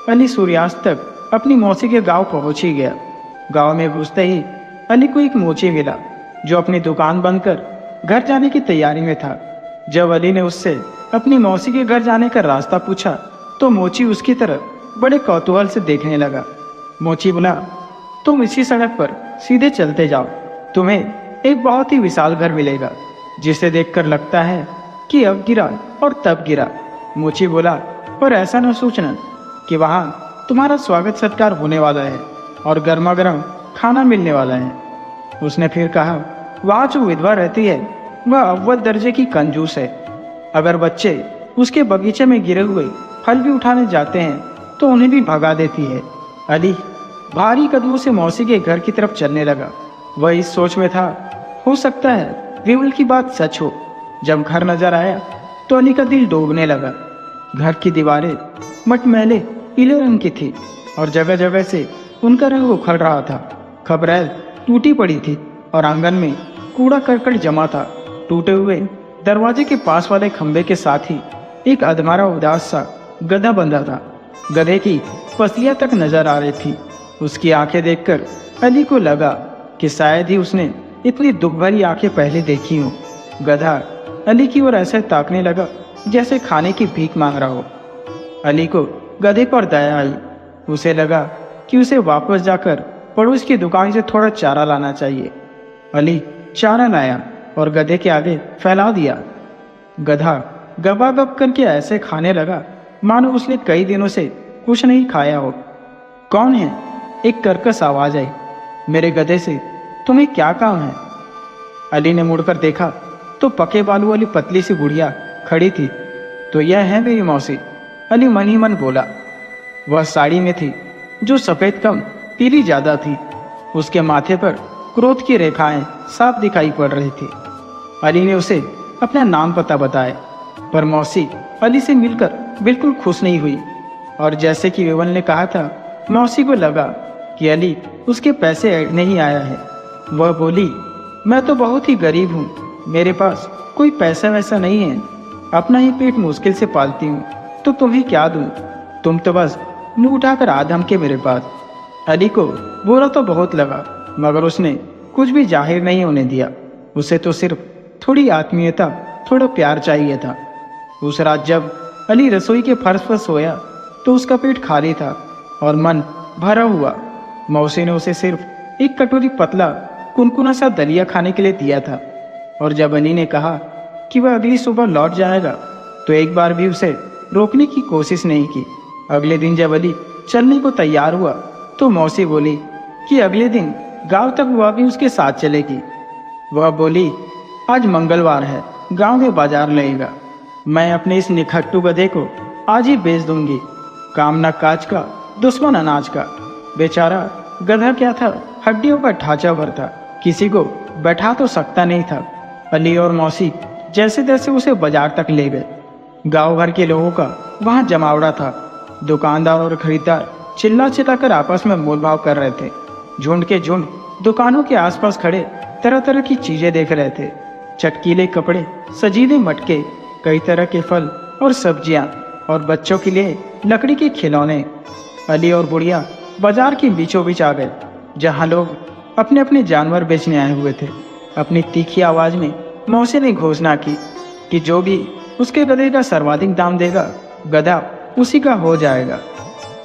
Speaker 1: अली सूर्यास्त तक अपनी मौसी के गांव पहुंच ही गया। गांव में घुसते ही अली को एक मोची मिला जो अपनी दुकान बंद कर घर जाने की तैयारी में था। जब अली ने उससे अपनी मौसी के घर जाने का रास्ता पूछा तो मोची उसकी तरफ बड़े कौतूहल से देखने लगा। मोची बोला, तुम इसी सड़क पर सीधे चलते जाओ, तुम्हें एक बहुत ही विशाल घर मिलेगा जिसे देखकर लगता है कि अब गिरा और तब गिरा। मोची बोला, और ऐसा न सोचना कि वहाँ तुम्हारा स्वागत सत्कार होने वाला है और गर्मा गर्म खाना मिलने वाला है। उसने फिर कहा, वहाँ जो विधवा रहती है वह अव्वल दर्जे की कंजूस है। अगर बच्चे उसके बगीचे में गिरे हुए फल भी उठाने जाते हैं तो उन्हें भी भगा देती है। अली भारी कदमों से मौसी के घर की तरफ चलने लगा। वह इस सोच में था, हो सकता है विमल की बात सच हो। जब घर नजर आया तो अली का दिल डूबने लगा। घर की दीवारें मटमैले पीले रंग की थी और जगह जगह से उनका रंग उखड़ रहा था। खबरैल टूटी पड़ी थी और आंगन में कूड़ा करकट जमा था। टूटे हुए दरवाजे के पास वाले खंबे के साथ ही एक अधमरा उदास सा गधा बंधा था। गधे की पसलियां तक नजर आ रही थी। उसकी आंखें देखकर अली को लगा कि शायद ही उसने इतनी दुख भरी आंखें पहले देखी हों। गधा अली की ओर ऐसे ताकने लगा जैसे खाने की भीख मांग रहा हो। अली को गधे पर दया आई। उसे लगा कि उसे वापस जाकर पड़ोस की दुकान से थोड़ा चारा लाना चाहिए। अली चारा लाया और गधे के आगे फैला दिया। गधा गबागब करके ऐसे खाने लगा मानो उसने कई दिनों से कुछ नहीं खाया हो। कौन है? एक कर्कश आवाज आई। मेरे गधे से तुम्हें क्या काम है? अली ने मुड़कर देखा तो पके बालू वाली पतली सी बुढ़िया खड़ी थी। तो यह है मेरी मौसी, अली मन ही मन बोला। वह साड़ी में थी जो सफेद कम पीली ज्यादा थी। उसके माथे पर क्रोध की रेखाएं साफ दिखाई पड़ रही थी। अली ने उसे अपना नाम पता बताया, पर मौसी अली से मिलकर बिल्कुल खुश नहीं हुई। और जैसे कि विमल ने कहा था, मौसी को लगा कि अली उसके पैसे ऐड नहीं आया है। वह बोली, मैं तो बहुत ही गरीब हूँ, मेरे पास कोई पैसा वैसा नहीं है, अपना ही पेट मुश्किल से पालती हूँ, तो तुम्हें क्या दूँ? तुम तो बस मुँह उठाकर आ धमके मेरे पास। अली को बुरा तो बहुत लगा, मगर उसने कुछ भी जाहिर नहीं होने दिया। उसे तो सिर्फ थोड़ी आत्मीयता, थोड़ा प्यार चाहिए था। उस रात जब अली रसोई के फर्श पर सोया तो उसका पेट खाली था और मन भरा हुआ। मौसी ने उसे सिर्फ एक कटोरी पतला कुनकुना सा दलिया खाने के लिए दिया था। और जब अली ने कहा कि वह अगली सुबह लौट जाएगा तो एक बार भी उसे रोकने की कोशिश नहीं की। अगले दिन जब अली चलने को तैयार हुआ तो मौसी बोली कि अगले दिन गांव तक वह भी उसके साथ चलेगी। वह बोली, आज मंगलवार है, गांव में बाजार लगेगा, मैं अपने इस निखट्टू गधे को आज ही बेच दूंगी। काम ना काज का, दुश्मन अनाज का। बेचारा गधा क्या था, हड्डियों का ढांचा भर था, किसी को बैठा तो सकता नहीं था। अली और मौसी जैसे तैसे उसे बाजार तक ले गए। गांव भर के लोगों का वहां जमावड़ा था। दुकानदार और खरीदार चिल्ला चिल्लाकर आपस में मोलभाव कर रहे थे। झुंड के झुंड दुकानों के आसपास खड़े तरह तरह की चीजें देख रहे थे। चटकीले कपड़े, सजीले मटके, कई तरह के फल और सब्जियां और बच्चों के लिए लकड़ी के खिलौने। अली और बुढ़िया बाजार के बीचों बीच आ गए, जहां लोग अपने अपने जानवर बेचने आए हुए थे। अपनी तीखी आवाज में मौसी ने घोषणा की कि जो भी उसके गधे का सर्वाधिक दाम देगा, गधा उसी का हो जाएगा।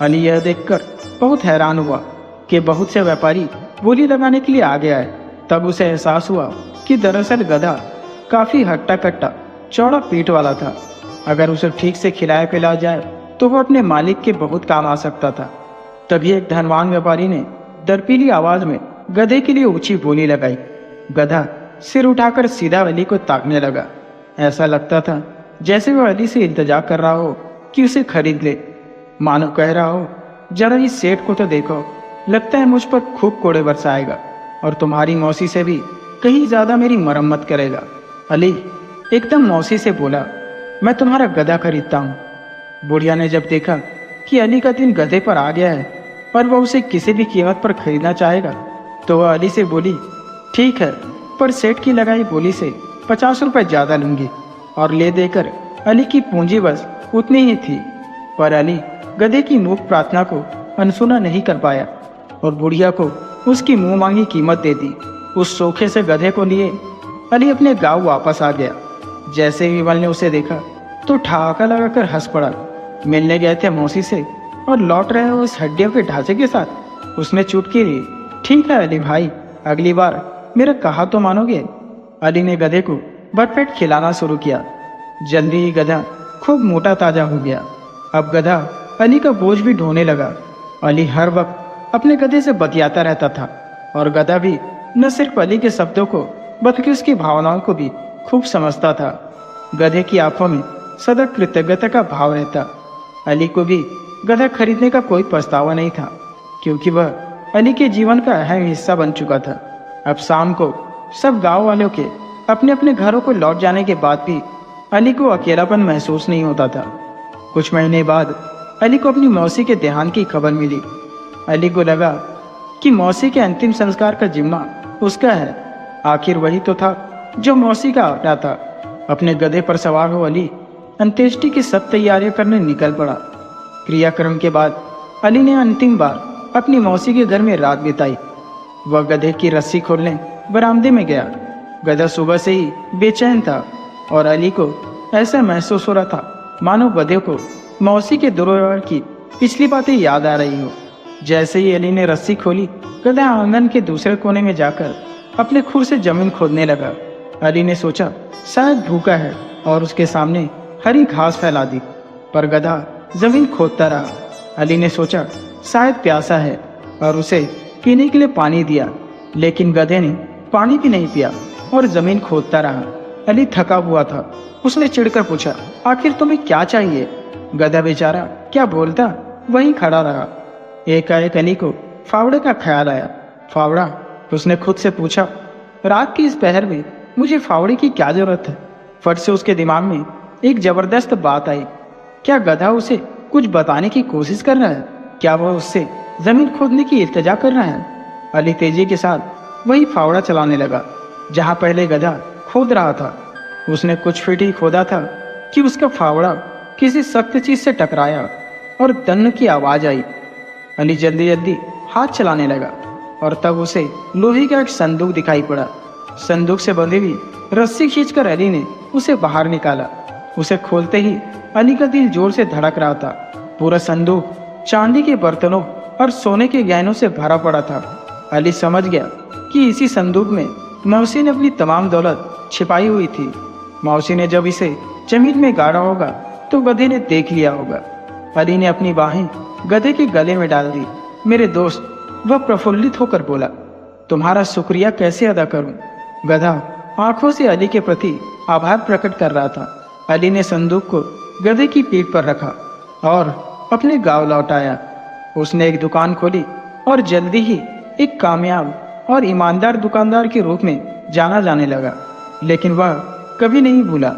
Speaker 1: अली यह देखकर बहुत हैरान हुआ कि बहुत से व्यापारी बोली लगाने के लिए आ गया है। तब उसे एहसास हुआ कि दरअसल गधा काफी हट्टा कट्टा चौड़ा पीठ वाला था। अगर उसे ठीक से खिलाया पिलाया जाए तो वह अपने मालिक के बहुत काम आ सकता था। तभी एक धनवान व्यापारी ने दरपीली आवाज में गधे के लिए ऊंची बोली लगाई। गधा सिर उठाकर सीधा अली को ताकने लगा। ऐसा लगता था जैसे वह अली से इंतजार कर रहा हो कि उसे खरीद ले, मानो कह रहा हो, जरा इस सेठ को तो देखो, लगता है मुझ पर खूब कोड़े बरसाएगा और तुम्हारी मौसी से भी कहीं ज्यादा मेरी मरम्मत करेगा। अली एकदम मौसी से बोला,
Speaker 3: मैं तुम्हारा गधा खरीदता हूँ। बुढ़िया ने जब देखा कि अली का दिन गधे पर आ गया है और वह उसे किसी भी कीमत पर खरीदना चाहेगा, तो वह अली से बोली, ठीक है, पर सेठ की लगाई बोली से 50 रुपए ज्यादा लूंगी। और ले देकर अली की पूंजी बस उतनी ही थी। पर अली गधे की मूक प्रार्थना को अनसुना नहीं कर पाया और बुढ़िया को उसकी मुंह मांगी कीमत दे दी। उस सोखे से गधे को लिए अली अपने गांव वापस आ गया। जैसे ही विमल ने उसे देखा तो ठहाका लगाकर हंस पड़ा। मिलने गए थे मौसी से और लौट रहे हो उस हड्डियों के ढांचे के साथ। उसने चुटकी ली, ठीक है अली भाई, अगली बार मेरा कहा तो मानोगे। अली ने गधे को भरपेट खिलाना शुरू किया। जल्दी ही गधा खूब मोटा ताजा हो गया। अब गधा अली का बोझ भी ढोने लगा। अली हर वक्त अपने गधे से बतियाता रहता था और गधा भी न सिर्फ अली के शब्दों को बल्कि उसकी भावनाओं को भी खूब समझता था। गधे की आंखों में सदा कृतज्ञता का भाव रहता। अली को भी गधा खरीदने का कोई पछतावा नहीं था, क्योंकि वह अली के जीवन का अहम हिस्सा बन चुका था। अब शाम को सब गांव वालों के अपने अपने घरों को लौट जाने के बाद भी अली को अकेलापन महसूस नहीं होता था। कुछ महीने बाद अली को अपनी मौसी के देहांत की खबर मिली। अली को लगा कि मौसी के अंतिम संस्कार का जिम्मा उसका है। आखिर वही तो था जो मौसी का अपना था। अपने गधे पर सवार हो अली अंत्येष्टि की सब तैयारियां करने निकल पड़ा। क्रियाक्रम के बाद अली ने अंतिम बार अपनी मौसी के घर में रात बिताई। वह गधे की रस्सी खोलने बरामदे में गया। गधा सुबह से ही बेचैन था और अली को ऐसा महसूस हो रहा था मानो गधे को मौसी के दुर्व्यवहार की पिछली बातें याद आ रही हो। जैसे ही अली ने रस्सी खोली, गधा आंगन के दूसरे कोने में जाकर अपने खुर से जमीन खोदने लगा। अली ने सोचा शायद भूखा है और उसके सामने हरी घास फैला दी, पर गधा जमीन खोदता रहा। अली ने सोचा शायद प्यासा है और उसे पीने के लिए पानी दिया, लेकिन गधे ने पानी भी नहीं पिया और जमीन खोदता रहा। अली थका हुआ था। उसने चिढ़कर पूछा, आखिर तुम्हें क्या चाहिए? गधा बेचारा क्या बोलता, वहीं खड़ा रहा। एकाएक अली को फावड़े का ख्याल आया। फावड़ा? उसने खुद से पूछा, रात की इस पहर में मुझे फावड़े की क्या जरूरत है? फट से उसके दिमाग में एक जबरदस्त बात आई। क्या गधा उसे कुछ बताने की कोशिश कर रहा है? क्या वह उससे जमीन खोदने की इल्तिजा कर रहा है? अली तेजी के साथ वही फावड़ा चलाने लगा जहां पहले गधा खोद रहा था। उसने कुछ फीट ही खोदा था कि उसका फावड़ा किसी सख्त चीज से टकराया और दन्न की आवाज आई। अली जल्दी जल्दी हाथ चलाने लगा और तब उसे लोहे का एक संदूक दिखाई पड़ा। संदूक से बंधी हुई रस्सी खींचकर अली ने उसे बाहर निकाला। उसे खोलते ही अली का दिल जोर से धड़क रहा था। पूरा संदूक चांदी के बर्तनों और सोने के गहनों से भरा पड़ा था। अली समझ गया कि इसी संदूक में मौसी ने अपनी तमाम दौलत छिपाई हुई थी। मौसी ने जब इसे जमीन में गाड़ा होगा तो गधे ने देख लिया होगा। अली ने अपनी बाहें गधे के गले में डाल दी। मेरे दोस्त, वह प्रफुल्लित होकर बोला, तुम्हारा शुक्रिया कैसे अदा करूं? गधा आंखों से अली के प्रति आभार प्रकट कर रहा था। अली ने संदूक को गधे की पीठ पर रखा और अपने गांव लौट आया। उसने एक दुकान खोली और जल्दी ही एक कामयाब और ईमानदार दुकानदार के रूप में जाना जाने लगा। लेकिन वह कभी नहीं भूला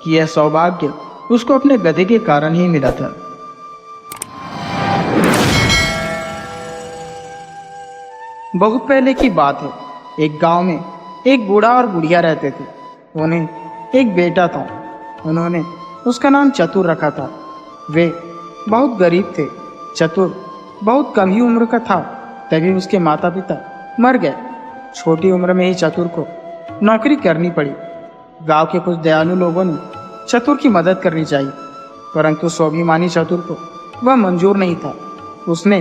Speaker 3: कि यह सौभाग्य उसको अपने गधे के कारण ही मिला था। बहुत पहले की बात है। एक गांव में एक बूढ़ा और बुढ़िया रहते थे। उन्हें एक बेटा था। उन्होंने उसका नाम चतुर रखा था। वे बहुत गरीब थे। चतुर बहुत कम ही उम्र का था तभी उसके माता पिता मर गए। छोटी उम्र में ही चतुर को नौकरी करनी पड़ी। गांव के कुछ दयालु लोगों ने चतुर की मदद करनी चाहिए, परंतु स्वाभिमानी चतुर को वह मंजूर नहीं था। उसने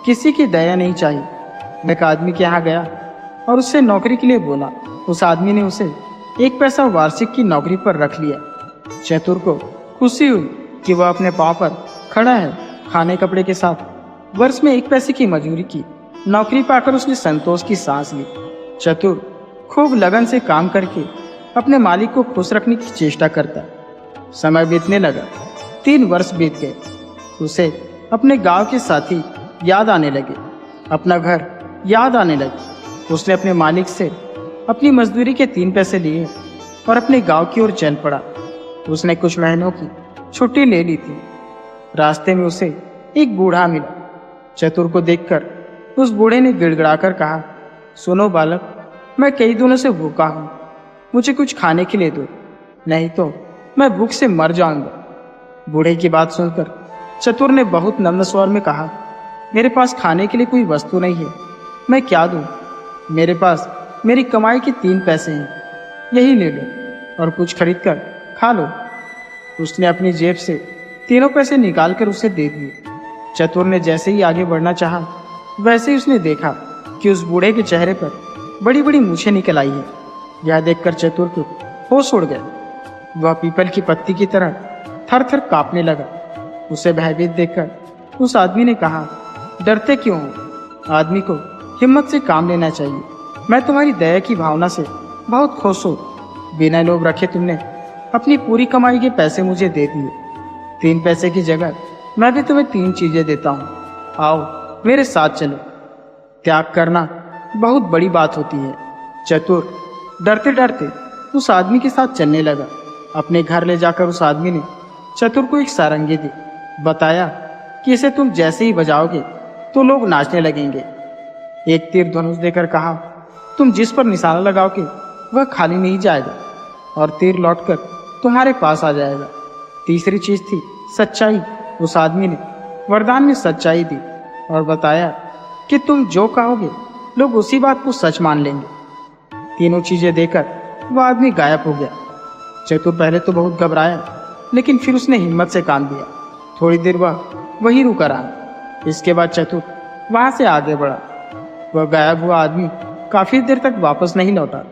Speaker 3: किसी की दया नहीं चाहिए। एक आदमी के यहाँ गया और उससे नौकरी के लिए बोला। उस आदमी ने उसे 1 पैसा वार्षिक की नौकरी पर रख लिया। चतुर को खुशी हुई कि वह अपने पांव पर खड़ा है। खाने कपड़े के साथ वर्ष में 1 पैसे की मजदूरी की। नौकरी पाकर उसने संतोष की सांस ली। चतुर खूब लगन से काम करके अपने मालिक को खुश रखने की चेष्टा करता। समय बीतने लगा। 3 वर्ष बीत गए। उसे अपने गांव के साथी याद आने लगे, अपना घर याद आने लगे। उसने अपने मालिक से अपनी मजदूरी के 3 पैसे लिए और अपने गांव की ओर चल पड़ा। उसने कुछ महीनों की छुट्टी ले ली थी। रास्ते में उसे एक बूढ़ा मिला। चतुर को देखकर उस बूढ़े ने गिड़गिड़ाकर कहा, सुनो बालक, मैं कई दिनों से भूखा हूँ, मुझे कुछ खाने के लिए दो, नहीं तो मैं भूख से मर जाऊंगा। बूढ़े की बात सुनकर चतुर ने बहुत नम्र स्वर में कहा, मेरे पास खाने के लिए कोई वस्तु नहीं है, मैं क्या दूं? मेरे पास मेरी कमाई के 3 पैसे हैं, यही ले लो और कुछ खरीद कर खा लो। उसने अपनी जेब से 3 पैसे निकालकर उसे दे दिए। चतुर ने जैसे ही आगे बढ़ना चाहा, वैसे ही उसने देखा कि उस बूढ़े के चेहरे पर बड़ी बड़ी मूछें निकल आई है। यह देखकर चतुर को होश उड़ गया। वह पीपल की पत्ती की तरह थर थर कांपने लगा। उसे भयभीत देखकर उस आदमी ने कहा, डरते क्यों हो? आदमी को हिम्मत से काम लेना चाहिए। मैं तुम्हारी दया की भावना से बहुत खुश हूँ। बिना लोभ रखे तुमने अपनी पूरी कमाई के पैसे मुझे दे दिए। 3 पैसे की जगह मैं भी तुम्हें 3 चीजें देता हूँ। आओ मेरे साथ चलो। त्याग करना बहुत बड़ी बात होती है। चतुर डरते डरते उस आदमी के साथ चलने लगा। अपने घर ले जाकर उस आदमी ने चतुर को एक सारंगी दी। बताया कि इसे तुम जैसे ही बजाओगे तो लोग नाचने लगेंगे। एक तीर धनुष देकर कहा, तुम जिस पर निशाना लगाओगे वह खाली नहीं जाएगा और तीर लौटकर तुम्हारे पास आ जाएगा। तीसरी चीज थी सच्चाई। उस आदमी ने वरदान में सच्चाई दी और बताया कि तुम जो कहोगे लोग उसी बात को सच मान लेंगे। तीनों चीजें देकर वह आदमी गायब हो गया। चतुर पहले तो बहुत घबराया, लेकिन फिर उसने हिम्मत से काम दिया। थोड़ी देर वह वहीं रुका रहा। इसके बाद चतुर वहां से आगे बढ़ा। वह गायब हुआ आदमी काफी देर तक वापस नहीं लौटा।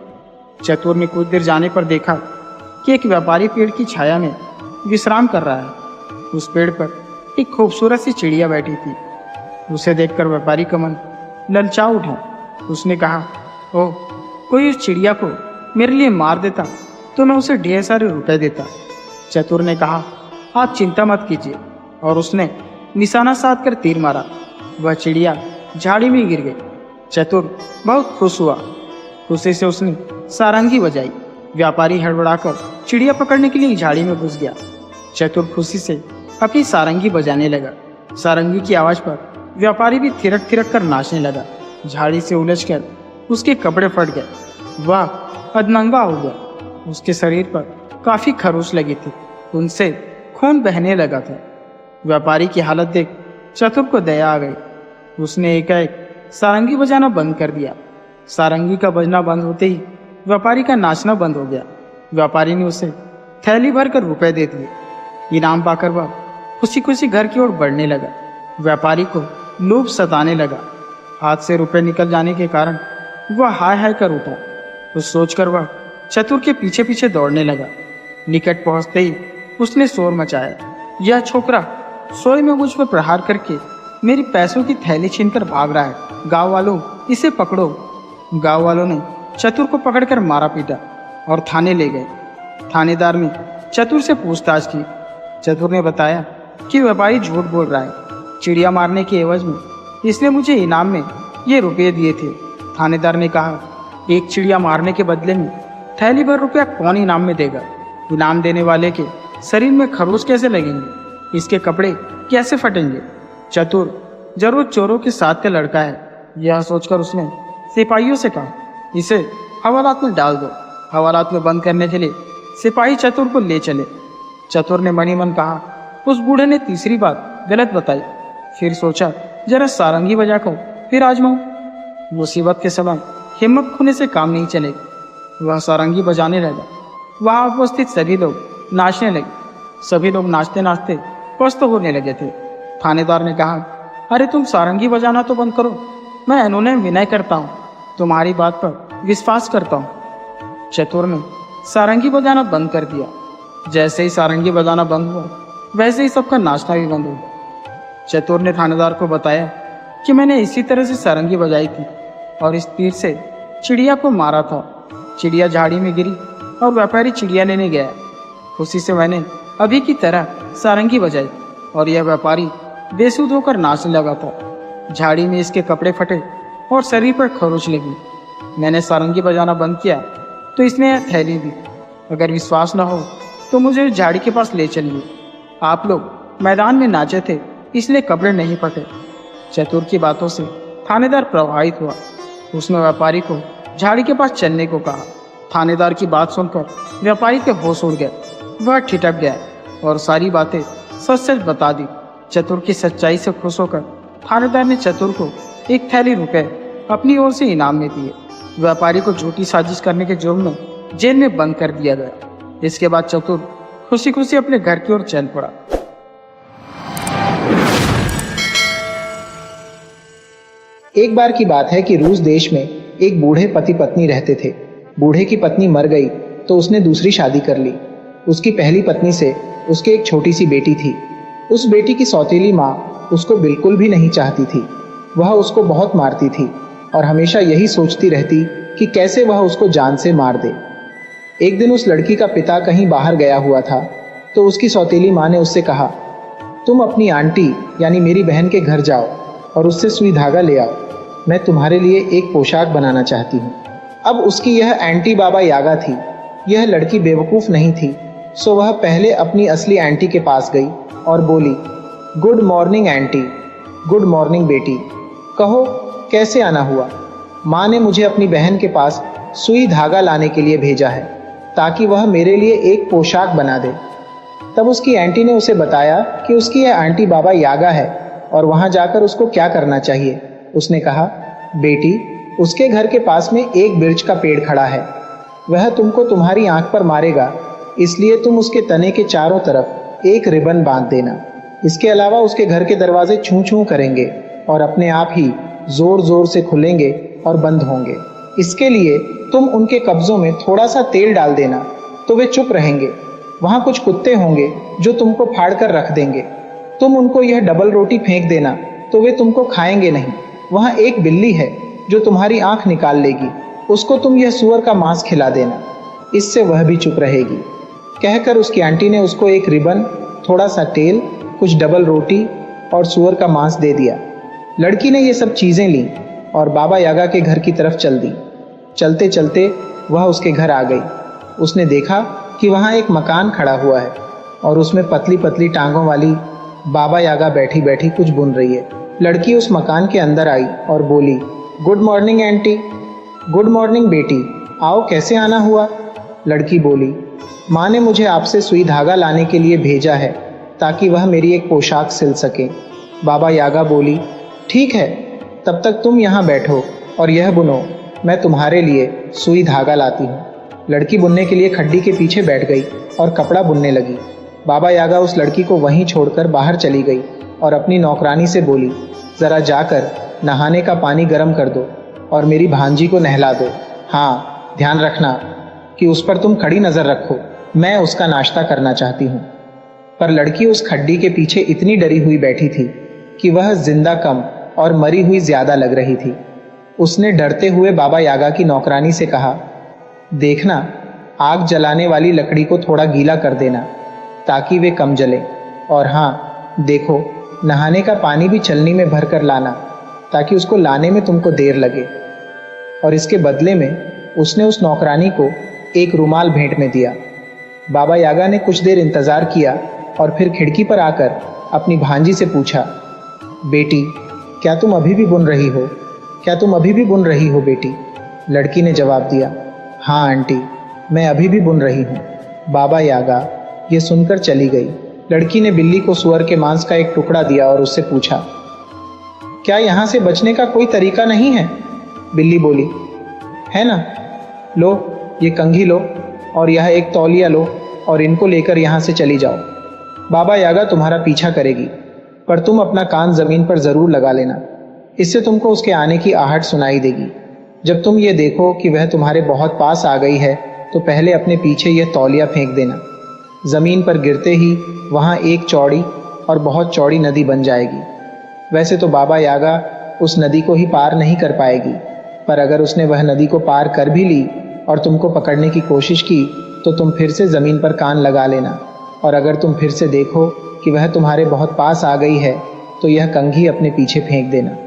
Speaker 3: चतुर ने कुछ देर जाने पर देखा कि एक व्यापारी पेड़ की छाया में विश्राम कर रहा है। उस पेड़ पर एक खूबसूरत सी चिड़िया बैठी थी। उसे देखकर व्यापारी का मन ललचा उठा। उसने कहा, ओह, कोई उस चिड़िया को मेरे लिए मार देता तो मैं उसे ढेर सारे रुपए देता। चतुर ने कहा, आप चिंता मत कीजिए, और उसने निशाना साध कर तीर मारा। वह चिड़िया झाड़ी में गिर गई। चतुर बहुत खुश हुआ। खुशी से उसने सारंगी बजाई। व्यापारी हड़बड़ाकर चिड़िया पकड़ने के लिए झाड़ी में घुस गया। चतुर खुशी से अपनी सारंगी बजाने लगा। सारंगी की आवाज पर व्यापारी भी थिरक थिरक कर नाचने लगा। झाड़ी से उलझकर उसके कपड़े फट गए। वह अधनंगा हो गया। उसके शरीर पर काफी खरोच लगी थी, उनसे खून बहने लगा था। व्यापारी की हालत देख चतुर को दया आ गई। उसने एकाएक सारंगी बजाना बंद कर दिया। सारंगी का बजना बंद होते ही व्यापारी का नाचना बंद हो गया। व्यापारी ने उसे थैली भर कर रुपए दे दिए। इनाम पाकर वह खुशी खुशी घर की ओर बढ़ने लगा। व्यापारी को लोभ सताने लगा। हाथ से रुपए निकल जाने के कारण वह हाय हाय कर उठा। उस सोचकर वह चतुर के पीछे पीछे दौड़ने लगा। निकट पहुंचते ही उसने शोर मचाया, यह छोकरा सोए में मुझ पर प्रहार करके मेरी पैसों की थैली छीनकर भाग रहा है। गांव वालों, इसे पकड़ो। गांव वालों ने चतुर को पकड़कर मारा पीटा और थाने ले गए। थानेदार ने चतुर से पूछताछ की। चतुर ने बताया कि व्यापारी झूठ बोल रहा है। चिड़िया मारने के एवज में इसने मुझे इनाम में ये रुपये दिए थे। थानेदार ने कहा, एक चिड़िया मारने के बदले में थैली भर रुपया कौन इनाम में देगा? इनाम देने वाले के शरीर में खरोच कैसे लगेंगे? इसके कपड़े कैसे फटेंगे? चतुर जरूर चोरों के साथ का लड़का है। यह सोचकर उसने सिपाहियों से कहा, इसे हवालात में डाल दो। हवालात में बंद करने के लिए सिपाही चतुर को ले चले। चतुर ने मनी मन कहा, उस बूढ़े ने तीसरी बात गलत बताई। फिर सोचा, जरा सारंगी बजाकर फिर आजमाऊं। मुसीबत के समय हिम्मत खोने से काम नहीं चलेगा। वह सारंगी बजाने लगा। वहां उपस्थित सभी लोग नाचने लगे। सभी लोग नाचते नाचते पस्त होने लगे थे। थानेदार ने कहा, अरे तुम सारंगी बजाना तो बंद करो। मैं अनुनय विनय करता हूँ, तुम्हारी बात पर विश्वास करता हूँ। चतुर ने सारंगी बजाना बंद कर दिया। जैसे ही सारंगी बजाना बंद हुआ, वैसे ही सबका नाचना भी बंद हो गया। चतुर ने थानेदार को बताया कि मैंने इसी तरह से सारंगी बजाई थी और इस तीर से चिड़िया को मारा था। चिड़िया झाड़ी में गिरी और व्यापारी चिड़िया लेने गया। खुशी से मैंने अभी की तरह सारंगी बजाई और यह व्यापारी बेसुध होकर नाचने लगा था। झाड़ी में इसके कपड़े फटे और शरीर पर खरोच लगी। मैंने सारंगी बजाना बंद किया तो इसने यह थैली दी। अगर विश्वास न हो तो मुझे उस झाड़ी के पास ले चलिए। आप लोग मैदान में नाचे थे इसलिए कपड़े नहीं फटे। चतुर की बातों से थानेदार प्रभावित हुआ। उसने व्यापारी को झाड़ी के पास चलने को कहा। थानेदार की बात सुनकर व्यापारी के होश उड़ गए। वह ठिठक गया और सारी बातें सच सच बता दी। चतुर की सच्चाई से खुश होकर थानेदार ने चतुर को 1 थैली रुपए अपनी ओर से इनाम में दिए। व्यापारी को झूठी साजिश करने के जुर्म में जेल में बंद कर दिया गया। इसके बाद चतुर खुशी खुशी अपने घर की ओर चल पड़ा।
Speaker 2: एक बार की बात है कि रूस देश में एक बूढ़े पति पत्नी रहते थे। बूढ़े की पत्नी मर गई तो उसने दूसरी शादी कर ली। उसकी पहली पत्नी से उसके एक छोटी सी बेटी थी। उस बेटी की सौतेली माँ उसको बिल्कुल भी नहीं चाहती थी। वह उसको बहुत मारती थी और हमेशा यही सोचती रहती कि कैसे वह उसको जान से मार दे। एक दिन उस लड़की का पिता कहीं बाहर गया हुआ था तो उसकी सौतेली माँ ने उससे कहा, तुम अपनी आंटी यानी मेरी बहन के घर जाओ और उससे सुई धागा ले आओ। मैं तुम्हारे लिए एक पोशाक बनाना चाहती हूँ। अब उसकी यह आंटी बाबा यागा थी। यह लड़की बेवकूफ़ नहीं थी, सो वह पहले अपनी असली आंटी के पास गई और बोली, good morning aunty. Good morning बेटी। कहो कैसे आना हुआ? माँ ने मुझे अपनी बहन के पास सुई धागा लाने के लिए भेजा है ताकि वह मेरे लिए एक पोशाक बना दे। तब उसकी आंटी ने उसे बताया कि उसकी यह आंटी बाबा यागा है और वहाँ जाकर उसको क्या करना चाहिए। उसने कहा, बेटी उसके घर के पास में एक बिरछ का पेड़ खड़ा है। वह तुमको तुम्हारी आंख पर मारेगा, इसलिए तुम उसके तने के चारों तरफ एक रिबन बांध देना। इसके अलावा उसके घर के दरवाजे छू छू करेंगे और अपने आप ही जोर जोर से खुलेंगे और बंद होंगे। इसके लिए तुम उनके कब्जों में थोड़ा सा तेल डाल देना तो वे चुप रहेंगे। वहाँ कुछ कुत्ते होंगे जो तुमको फाड़ कर रख देंगे। तुम उनको यह डबल रोटी फेंक देना तो वे तुमको खाएंगे नहीं। वहाँ एक बिल्ली है जो तुम्हारी आंख निकाल लेगी, उसको तुम यह सूअर का मांस खिला देना, इससे वह भी चुप रहेगी। कहकर उसकी आंटी ने उसको एक रिबन, थोड़ा सा तेल, कुछ डबल रोटी और सूअर का मांस दे दिया। लड़की ने ये सब चीज़ें ली और बाबा यागा के घर की तरफ चल दी। चलते चलते वह उसके घर आ गई। उसने देखा कि वहाँ एक मकान खड़ा हुआ है और उसमें पतली पतली टांगों वाली बाबा यागा बैठी बैठी कुछ बुन रही है। लड़की उस मकान के अंदर आई और बोली, good morning aunty. Good morning बेटी, आओ कैसे आना हुआ? लड़की बोली, माँ ने मुझे आपसे सुई धागा लाने के लिए भेजा है ताकि वह मेरी एक पोशाक सिल सके। बाबा यागा बोली, ठीक है, तब तक तुम यहाँ बैठो और यह बुनो, मैं तुम्हारे लिए सुई धागा लाती हूँ। लड़की बुनने के लिए खड्डी के पीछे बैठ गई और कपड़ा बुनने लगी। बाबा यागा उस लड़की को वहीं छोड़कर बाहर चली गई और अपनी नौकरानी से बोली, ज़रा जाकर नहाने का पानी गर्म कर दो और मेरी भांजी को नहला दो। हाँ, ध्यान रखना कि उस पर तुम कड़ी नज़र रखो, मैं उसका नाश्ता करना चाहती हूँ। पर लड़की उस खड्डी के पीछे इतनी डरी हुई बैठी थी कि वह जिंदा कम और मरी हुई ज्यादा लग रही थी। उसने डरते हुए बाबा यागा की नौकरानी से कहा, देखना, आग जलाने वाली लकड़ी को थोड़ा गीला कर देना ताकि वे कम जले। और हाँ, देखो, नहाने का पानी भी छलनी में भर कर लाना ताकि उसको लाने में तुमको देर लगे। और इसके बदले में उसने उस नौकरानी को एक रुमाल भेंट में दिया। बाबा यागा ने कुछ देर इंतजार किया और फिर खिड़की पर आकर अपनी भांजी से पूछा, बेटी क्या तुम अभी भी बुन रही हो? क्या तुम अभी भी बुन रही हो बेटी? लड़की ने जवाब दिया, हाँ आंटी, मैं अभी भी बुन रही हूँ। बाबा यागा ये सुनकर चली गई। लड़की ने बिल्ली को सूअर के मांस का एक टुकड़ा दिया और उससे पूछा, क्या यहाँ से बचने का कोई तरीका नहीं है? बिल्ली बोली, है ना, लो ये कंघी लो और यह एक तौलिया लो और इनको लेकर यहाँ से चली जाओ। बाबा यागा तुम्हारा पीछा करेगी, पर तुम अपना कान जमीन पर जरूर लगा लेना, इससे तुमको उसके आने की आहट सुनाई देगी। जब तुम ये देखो कि वह तुम्हारे बहुत पास आ गई है तो पहले अपने पीछे यह तौलिया फेंक देना। जमीन पर गिरते ही वहाँ एक चौड़ी और बहुत चौड़ी नदी बन जाएगी। वैसे तो बाबा यागा उस नदी को ही पार नहीं कर पाएगी, पर अगर उसने वह नदी को पार कर भी ली और तुमको पकड़ने की कोशिश की तो तुम फिर से ज़मीन पर कान लगा लेना। और अगर तुम फिर से देखो कि वह तुम्हारे बहुत पास आ गई है तो यह कंघी अपने पीछे फेंक देना।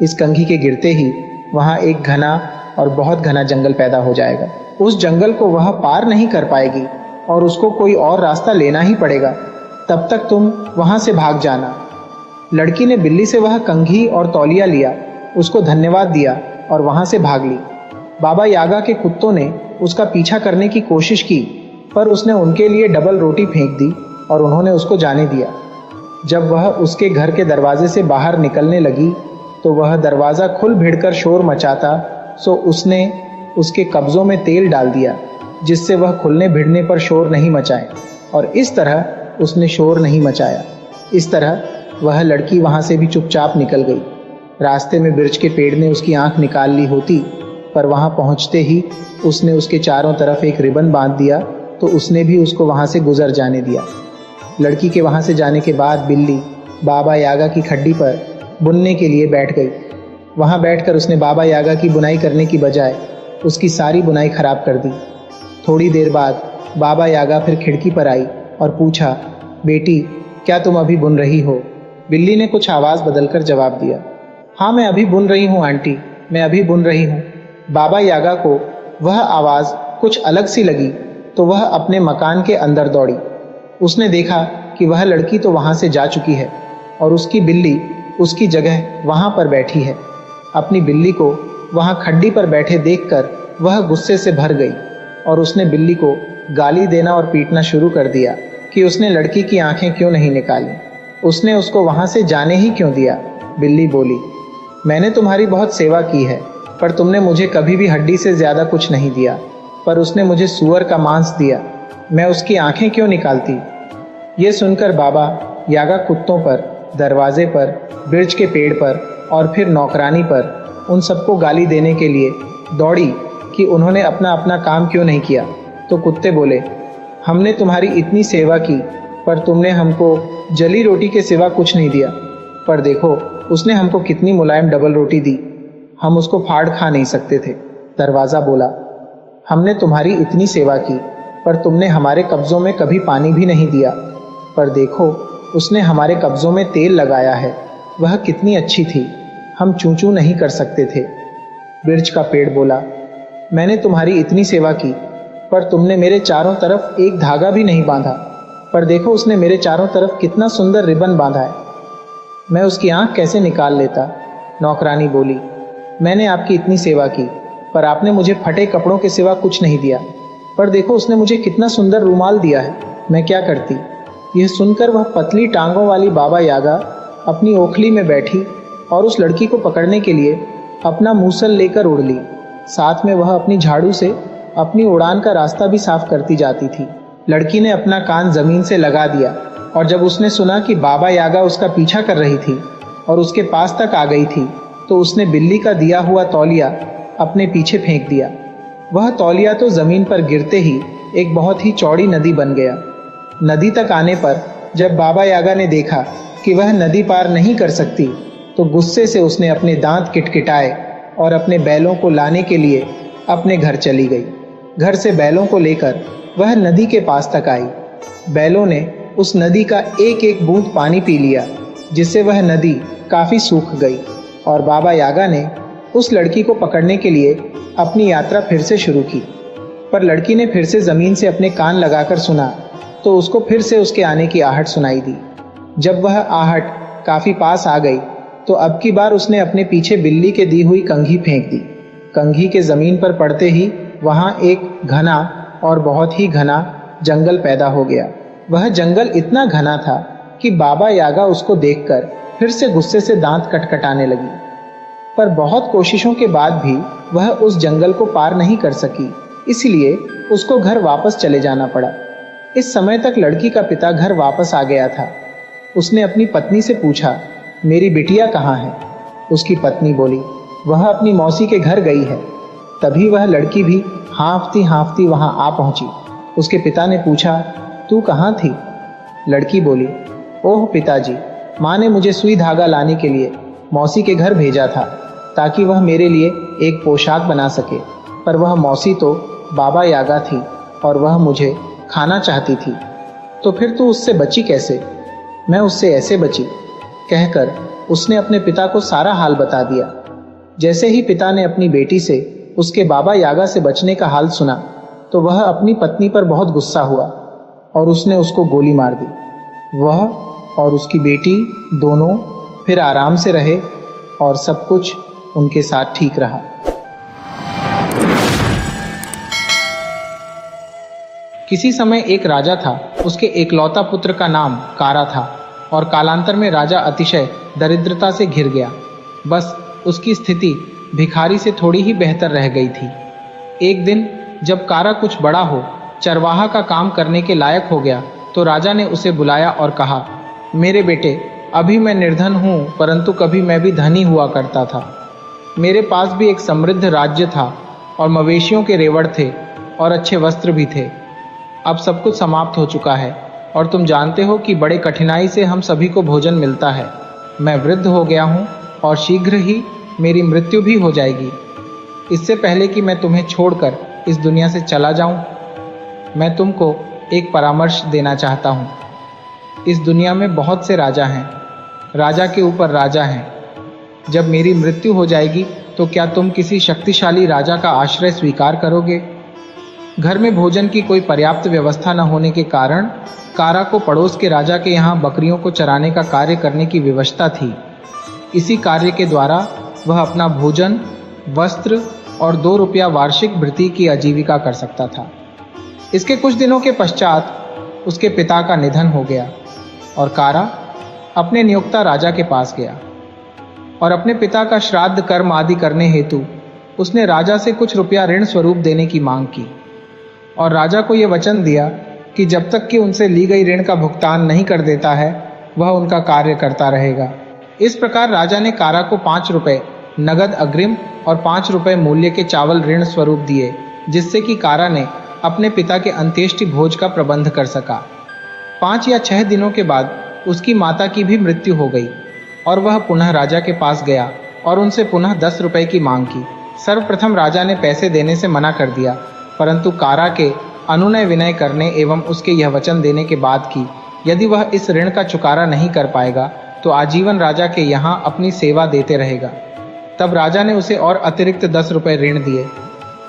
Speaker 2: इस कंघी के गिरते ही वहाँ एक घना और बहुत घना जंगल पैदा हो जाएगा। उस जंगल को वह पार नहीं कर पाएगी और उसको कोई और रास्ता लेना ही पड़ेगा, तब तक तुम वहां से भाग जाना। लड़की ने बिल्ली से वह कंघी और तौलिया लिया, उसको धन्यवाद दिया और वहां से भाग ली। बाबा यागा के कुत्तों ने उसका पीछा करने की कोशिश की, पर उसने उनके लिए डबल रोटी फेंक दी और उन्होंने उसको जाने दिया। जब वह उसके घर के दरवाजे से बाहर निकलने लगी तो वह दरवाज़ा खुल भिड़कर शोर मचाता, सो उसने उसके कब्ज़ों में तेल डाल दिया जिससे वह खुलने भिड़ने पर शोर नहीं मचाए, और इस तरह उसने शोर नहीं मचाया। इस तरह वह लड़की वहाँ से भी चुपचाप निकल गई। रास्ते में बिरछ के पेड़ ने उसकी आंख निकाल ली होती, पर वहाँ पहुँचते ही उसने उसके चारों तरफ एक रिबन बांध दिया तो उसने भी उसको वहाँ से गुजर जाने दिया। लड़की के वहाँ से जाने के बाद बिल्ली बाबा यागा की खड्डी पर बुनने के लिए बैठ गई। वहाँ बैठकर उसने बाबा यागा की बुनाई करने की बजाय उसकी सारी बुनाई खराब कर दी। थोड़ी देर बाद बाबा यागा फिर खिड़की पर आई और पूछा, बेटी क्या तुम अभी बुन रही हो? बिल्ली ने कुछ आवाज़ बदलकर जवाब दिया, हाँ मैं अभी बुन रही हूँ आंटी, मैं अभी बुन रही हूँ। बाबा यागा को वह आवाज़ कुछ अलग सी लगी तो वह अपने मकान के अंदर दौड़ी। उसने देखा कि वह लड़की तो वहाँ से जा चुकी है और उसकी बिल्ली उसकी जगह वहाँ पर बैठी है। अपनी बिल्ली को वहाँ खड्डी पर बैठे देखकर वह गुस्से से भर गई और उसने बिल्ली को गाली देना और पीटना शुरू कर दिया कि उसने लड़की की आंखें क्यों नहीं निकाली, उसने उसको वहाँ से जाने ही क्यों दिया। बिल्ली बोली, मैंने तुम्हारी बहुत सेवा की है, पर तुमने मुझे कभी भी हड्डी से ज़्यादा कुछ नहीं दिया, पर उसने मुझे सूअर का मांस दिया, मैं उसकी आंखें क्यों निकालती? ये सुनकर बाबा यागा कुत्तों पर, दरवाजे पर, बिरछ के पेड़ पर और फिर नौकरानी पर उन सबको गाली देने के लिए दौड़ी कि उन्होंने अपना अपना काम क्यों नहीं किया। तो कुत्ते बोले, हमने तुम्हारी इतनी सेवा की पर तुमने हमको जली रोटी के सिवा कुछ नहीं दिया, पर देखो उसने हमको कितनी मुलायम डबल रोटी दी, हम उसको फाड़ खा नहीं सकते थे। दरवाज़ा बोला, हमने तुम्हारी इतनी सेवा की पर तुमने हमारे कब्ज़ों में कभी पानी भी नहीं दिया, पर देखो उसने हमारे कब्ज़ों में तेल लगाया है, वह कितनी अच्छी थी, हम चूं चूं नहीं कर सकते थे। बिरछ का पेड़ बोला, मैंने तुम्हारी इतनी सेवा की पर तुमने मेरे चारों तरफ एक धागा भी नहीं बांधा, पर देखो उसने मेरे चारों तरफ कितना सुंदर रिबन बांधा है, मैं उसकी आंख कैसे निकाल लेता। नौकरानी बोली, मैंने आपकी इतनी सेवा की पर आपने मुझे फटे कपड़ों के सिवा कुछ नहीं दिया, पर देखो उसने मुझे कितना सुंदर रूमाल दिया है, मैं क्या करती। यह सुनकर वह पतली टांगों वाली बाबा यागा अपनी ओखली में बैठी और उस लड़की को पकड़ने के लिए अपना मूसल लेकर उड़ ली। साथ में वह अपनी झाड़ू से अपनी उड़ान का रास्ता भी साफ करती जाती थी। लड़की ने अपना कान जमीन से लगा दिया और जब उसने सुना कि बाबा यागा उसका पीछा कर रही थी और उसके पास तक आ गई थी तो उसने बिल्ली का दिया हुआ तौलिया अपने पीछे फेंक दिया। वह तौलिया तो जमीन पर गिरते ही एक बहुत ही चौड़ी नदी बन गया। नदी तक आने पर जब बाबा यागा ने देखा कि वह नदी पार नहीं कर सकती तो गुस्से से उसने अपने दांत किटकिटाए और अपने बैलों को लाने के लिए अपने घर चली गई। घर से बैलों को लेकर वह नदी के पास तक आई। बैलों ने उस नदी का एक एक बूंद पानी पी लिया, जिससे वह नदी काफ़ी सूख गई और बाबा यागा ने उस लड़की को पकड़ने के लिए अपनी यात्रा फिर से शुरू की। पर लड़की ने फिर से ज़मीन से अपने कान लगाकर सुना तो उसको फिर से उसके आने की आहट सुनाई दी। जब वह आहट काफ़ी पास आ गई तो अब की बार उसने अपने पीछे बिल्ली के दी हुई कंघी फेंक दी। कंघी के ज़मीन पर पड़ते ही वहाँ एक घना और बहुत ही घना जंगल पैदा हो गया। वह जंगल इतना घना था कि बाबा यागा उसको देखकर फिर से गुस्से से दांत कटकटाने लगी, पर बहुत कोशिशों के बाद भी वह उस जंगल को पार नहीं कर सकी, इसलिए उसको घर वापस चले जाना पड़ा। इस समय तक लड़की का पिता घर वापस आ गया था। उसने अपनी पत्नी से पूछा, मेरी बिटिया कहाँ है? उसकी पत्नी बोली, वह अपनी मौसी के घर गई है। तभी वह लड़की भी हाँफती हाँफती वहाँ आ पहुँची। उसके पिता ने पूछा, तू कहाँ थी? लड़की बोली, ओह पिताजी, माँ ने मुझे सुई धागा लाने के लिए मौसी के घर भेजा था ताकि वह मेरे लिए एक पोशाक बना सके, पर वह मौसी तो बाबा यागा थी और वह मुझे खाना चाहती थी। तो फिर तू उससे बची कैसे? मैं उससे ऐसे बची, कहकर उसने अपने पिता को सारा हाल बता दिया। जैसे ही पिता ने अपनी बेटी से उसके बाबा यागा से बचने का हाल सुना तो वह अपनी पत्नी पर बहुत गुस्सा हुआ और उसने उसको गोली मार दी। वह और उसकी बेटी दोनों फिर आराम से रहे और सब कुछ उनके साथ ठीक रहा। किसी समय एक राजा था। उसके एकलौता पुत्र का नाम कारा था और कालांतर में राजा अतिशय दरिद्रता से घिर गया। बस उसकी स्थिति भिखारी से थोड़ी ही बेहतर रह गई थी। एक दिन जब कारा कुछ बड़ा हो, चरवाहा का काम करने के लायक हो गया, तो राजा ने उसे बुलाया और कहा, मेरे बेटे, अभी मैं निर्धन हूँ, परंतु कभी मैं भी धनी हुआ करता था। मेरे पास भी एक समृद्ध राज्य था और मवेशियों के रेवड़ थे और अच्छे वस्त्र भी थे। अब सब कुछ समाप्त हो चुका है और तुम जानते हो कि बड़े कठिनाई से हम सभी को भोजन मिलता है। मैं वृद्ध हो गया हूँ और शीघ्र ही मेरी मृत्यु भी हो जाएगी। इससे पहले कि मैं तुम्हें छोड़कर इस दुनिया से चला जाऊं, मैं तुमको एक परामर्श देना चाहता हूं। इस दुनिया में बहुत से राजा हैं, राजा के ऊपर राजा हैं। जब मेरी मृत्यु हो जाएगी तो क्या तुम किसी शक्तिशाली राजा का आश्रय स्वीकार करोगे? घर में भोजन की कोई पर्याप्त व्यवस्था न होने के कारण कारा को पड़ोस के राजा के यहाँ बकरियों को चराने का कार्य करने की विवशता थी। इसी कार्य के द्वारा वह अपना भोजन, वस्त्र और 2 रुपया वार्षिक भृति की आजीविका कर सकता था। इसके कुछ दिनों के पश्चात उसके पिता का निधन हो गया और कारा अपने नियोक्ता राजा के पास गया और अपने पिता का श्राद्ध कर्म आदि करने हेतु उसने राजा से कुछ रुपया ऋण स्वरूप देने की मांग की और राजा को यह वचन दिया कि जब तक कि उनसे ली गई ऋण का भुगतान नहीं कर देता है, वह उनका कार्य करता रहेगा। इस प्रकार राजा ने कारा को 5 रुपए नगद अग्रिम और 5 रुपए मूल्य के चावल ऋण स्वरूप दिए, जिससे कि कारा ने अपने पिता के अंत्येष्टि भोज का प्रबंध कर सका। 5 या 6 दिनों के बाद उसकी माता की भी मृत्यु हो गई और वह पुनः राजा के पास गया और उनसे पुनः 10 रुपए की मांग की। सर्वप्रथम राजा ने पैसे देने से मना कर दिया, परंतु कारा के अनुनय विनय करने एवं उसके यह वचन देने के बाद कि यदि वह इस ऋण का चुकारा नहीं कर पाएगा तो आजीवन राजा के यहाँ अपनी सेवा देते रहेगा। तब राजा ने उसे और अतिरिक्त 10 रुपए ऋण दिए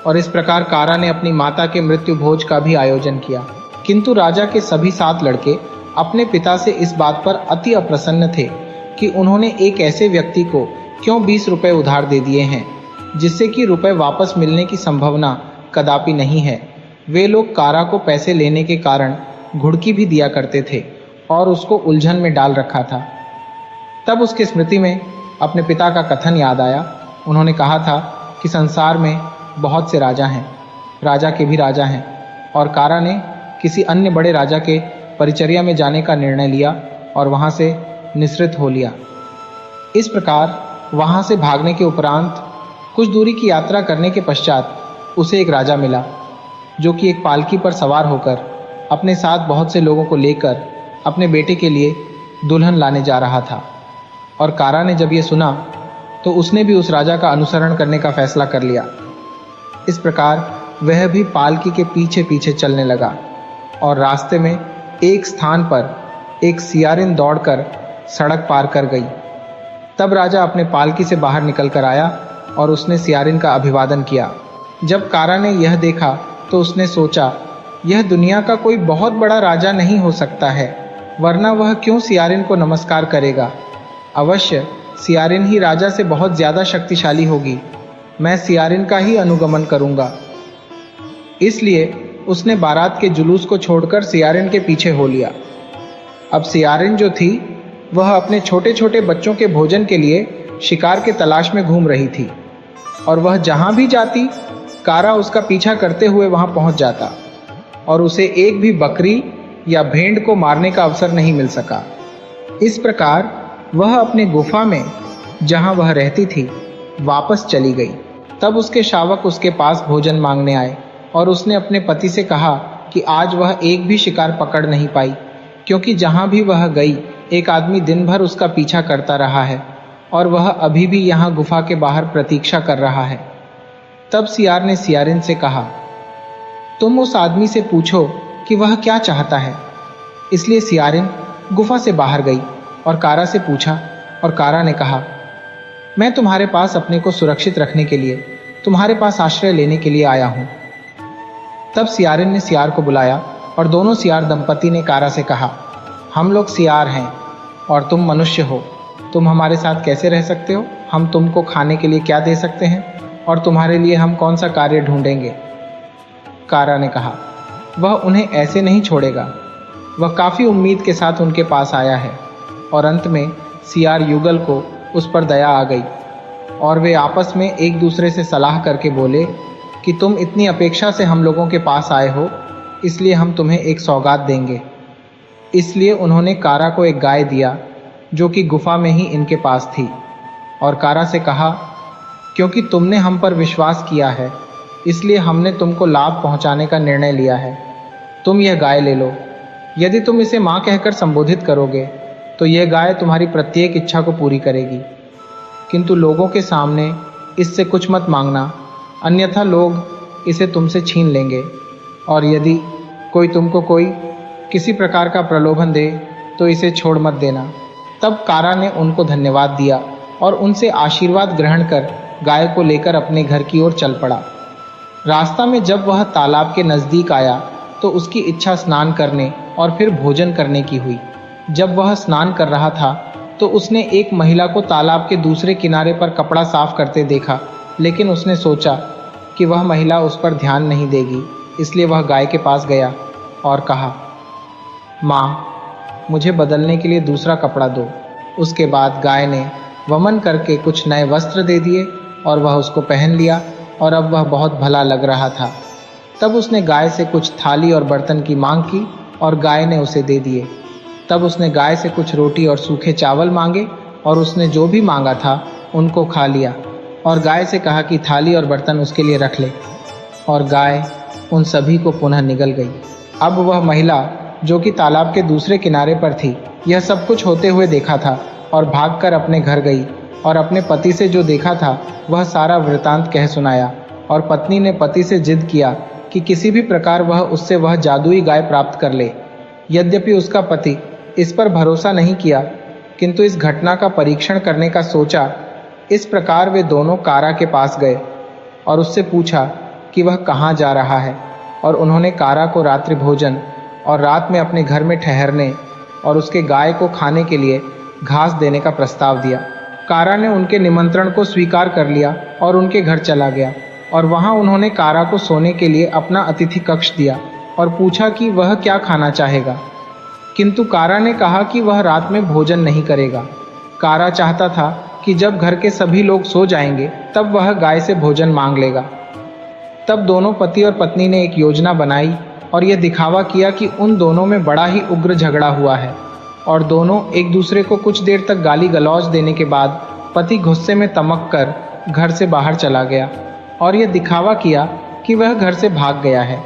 Speaker 2: और इस प्रकार कारा ने अपनी माता के मृत्यु भोज का भी आयोजन किया। किंतु राजा के सभी 7 लड़के अपने पिता से इस बात पर अति अप्रसन्न थे कि उन्होंने एक ऐसे व्यक्ति को क्यों 20 रुपए उधार दे दिए हैं, जिससे कि रुपए वापस मिलने की संभावना कदापि नहीं है। वे लोग कारा को पैसे लेने के कारण घुड़की भी दिया करते थे और उसको उलझन में डाल रखा था। तब उसकी स्मृति में अपने पिता का कथन याद आया। उन्होंने कहा था कि संसार में बहुत से राजा हैं, राजा के भी राजा हैं, और कारा ने किसी अन्य बड़े राजा के परिचर्या में जाने का निर्णय लिया और वहाँ से निसृत हो लिया। इस प्रकार वहाँ से भागने के उपरांत कुछ दूरी की यात्रा करने के पश्चात उसे एक राजा मिला, जो कि एक पालकी पर सवार होकर अपने साथ बहुत से लोगों को लेकर अपने बेटे के लिए दुल्हन लाने जा रहा था। और कारा ने जब ये सुना तो उसने भी उस राजा का अनुसरण करने का फैसला कर लिया। इस प्रकार वह भी पालकी के पीछे पीछे चलने लगा और रास्ते में एक स्थान पर एक सियारिन दौड़कर सड़क पार कर गई। तब राजा अपने पालकी से बाहर निकल कर आया और उसने सियारिन का अभिवादन किया। जब कारा ने यह देखा तो उसने सोचा, यह दुनिया का कोई बहुत बड़ा राजा नहीं हो सकता है, वरना वह क्यों सियारिन को नमस्कार करेगा। अवश्य सियारिन ही राजा से बहुत ज्यादा शक्तिशाली होगी। मैं सियारिन का ही अनुगमन करूंगा। इसलिए उसने बारात के जुलूस को छोड़कर सियारिन के पीछे हो लिया। अब सियारिन जो थी वह अपने छोटे छोटे बच्चों के भोजन के लिए शिकार के तलाश में घूम रही थी और वह जहां भी जाती कारा उसका पीछा करते हुए वहां पहुंच जाता और उसे एक भी बकरी या भेड़ को मारने का अवसर नहीं मिल सका। इस प्रकार वह अपने गुफा में जहां वह रहती थी वापस चली गई। तब उसके शावक उसके पास भोजन मांगने आए और उसने अपने पति से कहा कि आज वह एक भी शिकार पकड़ नहीं पाई, क्योंकि जहां भी वह गई एक आदमी दिन भर उसका पीछा करता रहा है और वह अभी भी यहाँ गुफा के बाहर प्रतीक्षा कर रहा है। तब सियार ने सियारिन से कहा, तुम उस आदमी से पूछो कि वह क्या चाहता है। इसलिए सियारिन गुफा से बाहर गई और कारा से पूछा और कारा ने कहा, मैं तुम्हारे पास अपने को सुरक्षित रखने के लिए तुम्हारे पास आश्रय लेने के लिए आया हूं। तब सियारिन ने सियार को बुलाया और दोनों सियार दंपति ने कारा से कहा, हम लोग सियार हैं और तुम मनुष्य हो, तुम हमारे साथ कैसे रह सकते हो? हम तुमको खाने के लिए क्या दे सकते हैं और तुम्हारे लिए हम कौन सा कार्य ढूंढेंगे? कारा ने कहा, वह उन्हें ऐसे नहीं छोड़ेगा। वह काफ़ी उम्मीद के साथ उनके पास आया है। और अंत में सियार युगल को उस पर दया आ गई और वे आपस में एक दूसरे से सलाह करके बोले कि तुम इतनी अपेक्षा से हम लोगों के पास आए हो, इसलिए हम तुम्हें एक सौगात देंगे। इसलिए उन्होंने कारा को एक गाय दिया जो कि गुफा में ही इनके पास थी, और कारा से कहा, क्योंकि तुमने हम पर विश्वास किया है इसलिए हमने तुमको लाभ पहुंचाने का निर्णय लिया है। तुम यह गाय ले लो। यदि तुम इसे माँ कहकर संबोधित करोगे तो यह गाय तुम्हारी प्रत्येक इच्छा को पूरी करेगी, किंतु लोगों के सामने इससे कुछ मत मांगना, अन्यथा लोग इसे तुमसे छीन लेंगे। और यदि कोई तुमको किसी प्रकार का प्रलोभन दे तो इसे छोड़ मत देना। तब कारा ने उनको धन्यवाद दिया और उनसे आशीर्वाद ग्रहण कर गाय को लेकर अपने घर की ओर चल पड़ा। रास्ता में जब वह तालाब के नज़दीक आया तो उसकी इच्छा स्नान करने और फिर भोजन करने की हुई। जब वह स्नान कर रहा था तो उसने एक महिला को तालाब के दूसरे किनारे पर कपड़ा साफ करते देखा, लेकिन उसने सोचा कि वह महिला उस पर ध्यान नहीं देगी, इसलिए वह गाय के पास गया और कहा, माँ, मुझे बदलने के लिए दूसरा कपड़ा दो। उसके बाद गाय ने वमन करके कुछ नए वस्त्र दे दिए और वह उसको पहन लिया और अब वह बहुत भला लग रहा था। तब उसने गाय से कुछ थाली और बर्तन की मांग की और गाय ने उसे दे दिए। तब उसने गाय से कुछ रोटी और सूखे चावल मांगे और उसने जो भी मांगा था उनको खा लिया और गाय से कहा कि थाली और बर्तन उसके लिए रख ले, और गाय उन सभी को पुनः निगल गई। अब वह महिला जो कि तालाब के दूसरे किनारे पर थी यह सब कुछ होते हुए देखा था और भागकर अपने घर गई और अपने पति से जो देखा था वह सारा वृतांत कह सुनाया। और पत्नी ने पति से जिद किया कि किसी भी प्रकार वह उससे वह जादुई गाय प्राप्त कर ले। यद्यपि उसका पति इस पर भरोसा नहीं किया, किंतु इस घटना का परीक्षण करने का सोचा। इस प्रकार वे दोनों कारा के पास गए और उससे पूछा कि वह कहाँ जा रहा है, और उन्होंने कारा को रात्रि भोजन और रात में अपने घर में ठहरने और उसके गाय को खाने के लिए घास देने का प्रस्ताव दिया। कारा ने उनके निमंत्रण को स्वीकार कर लिया और उनके घर चला गया, और वहाँ उन्होंने कारा को सोने के लिए अपना अतिथि कक्ष दिया और पूछा कि वह क्या खाना चाहेगा, किंतु कारा ने कहा कि वह रात में भोजन नहीं करेगा। कारा चाहता था कि जब घर के सभी लोग सो जाएंगे तब वह गाय से भोजन मांग लेगा। तब दोनों पति और पत्नी ने एक योजना बनाई और यह दिखावा किया कि उन दोनों में बड़ा ही उग्र झगड़ा हुआ है, और दोनों एक दूसरे को कुछ देर तक गाली गलौज देने के बाद पति गुस्से में तमक कर घर से बाहर चला गया और यह दिखावा किया कि वह घर से भाग गया है।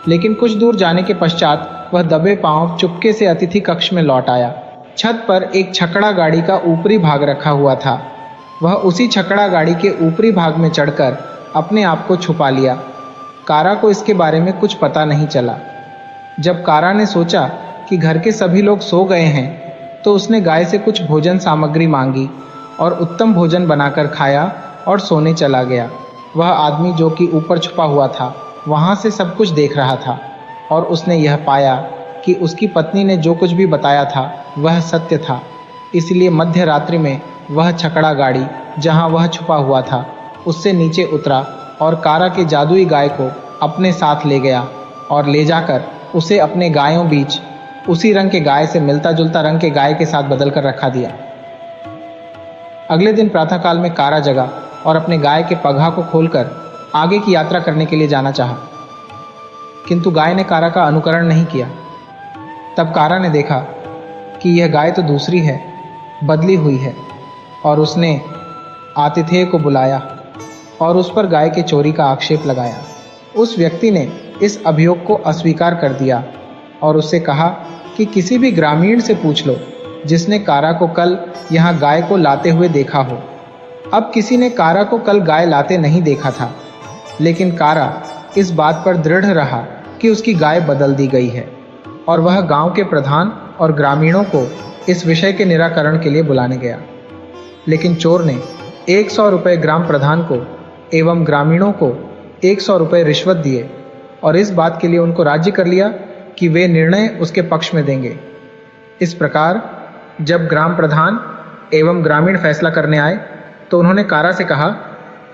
Speaker 2: लेकिन कुछ दूर जाने के पश्चात वह दबे पांव चुपके से अतिथि कक्ष में लौट आया। छत पर एक छकड़ा गाड़ी का ऊपरी भाग रखा हुआ था। वह उसी छकड़ा गाड़ी के ऊपरी भाग में चढ़कर अपने आप को छुपा लिया। कारा को इसके बारे में कुछ पता नहीं चला। जब कारा ने सोचा कि घर के सभी लोग सो गए हैं तो उसने गाय से कुछ भोजन सामग्री मांगी और उत्तम भोजन बनाकर खाया और सोने चला गया। वह आदमी जो कि ऊपर छुपा हुआ था वहाँ से सब कुछ देख रहा था, और उसने यह पाया कि उसकी पत्नी ने जो कुछ भी बताया था वह सत्य था। इसलिए मध्य रात्रि में वह छकड़ा गाड़ी जहाँ वह छुपा हुआ था उससे नीचे उतरा और कारा के जादुई गाय को अपने साथ ले गया और ले जाकर उसे अपने गायों बीच उसी रंग के गाय से मिलता जुलता रंग के गाय के साथ बदल कर रखा दिया। अगले दिन प्रातःकाल में कारा जगा और अपने गाय के पगहा को खोलकर आगे की यात्रा करने के लिए जाना चाहा, किंतु गाय ने कारा का अनुकरण नहीं किया। तब कारा ने देखा कि यह गाय तो दूसरी है, बदली हुई है, और उसने आतिथेय को बुलाया और उस पर गाय के चोरी का आक्षेप लगाया। उस व्यक्ति ने इस अभियोग को अस्वीकार कर दिया और उससे कहा कि किसी भी ग्रामीण से पूछ लो जिसने कारा को कल यहाँ गाय को लाते हुए देखा हो। अब किसी ने कारा को कल गाय लाते नहीं देखा था, लेकिन कारा इस बात पर दृढ़ रहा कि उसकी गाय बदल दी गई है, और वह गांव के प्रधान और ग्रामीणों को इस विषय के निराकरण के लिए बुलाने गया। लेकिन चोर ने 100 रुपये ग्राम प्रधान को एवं ग्रामीणों को 100 रुपये रिश्वत दिए और इस बात के लिए उनको राजी कर लिया कि वे निर्णय उसके पक्ष में देंगे। इस प्रकार जब ग्राम प्रधान एवं ग्रामीण फैसला करने आए तो उन्होंने कारा से कहा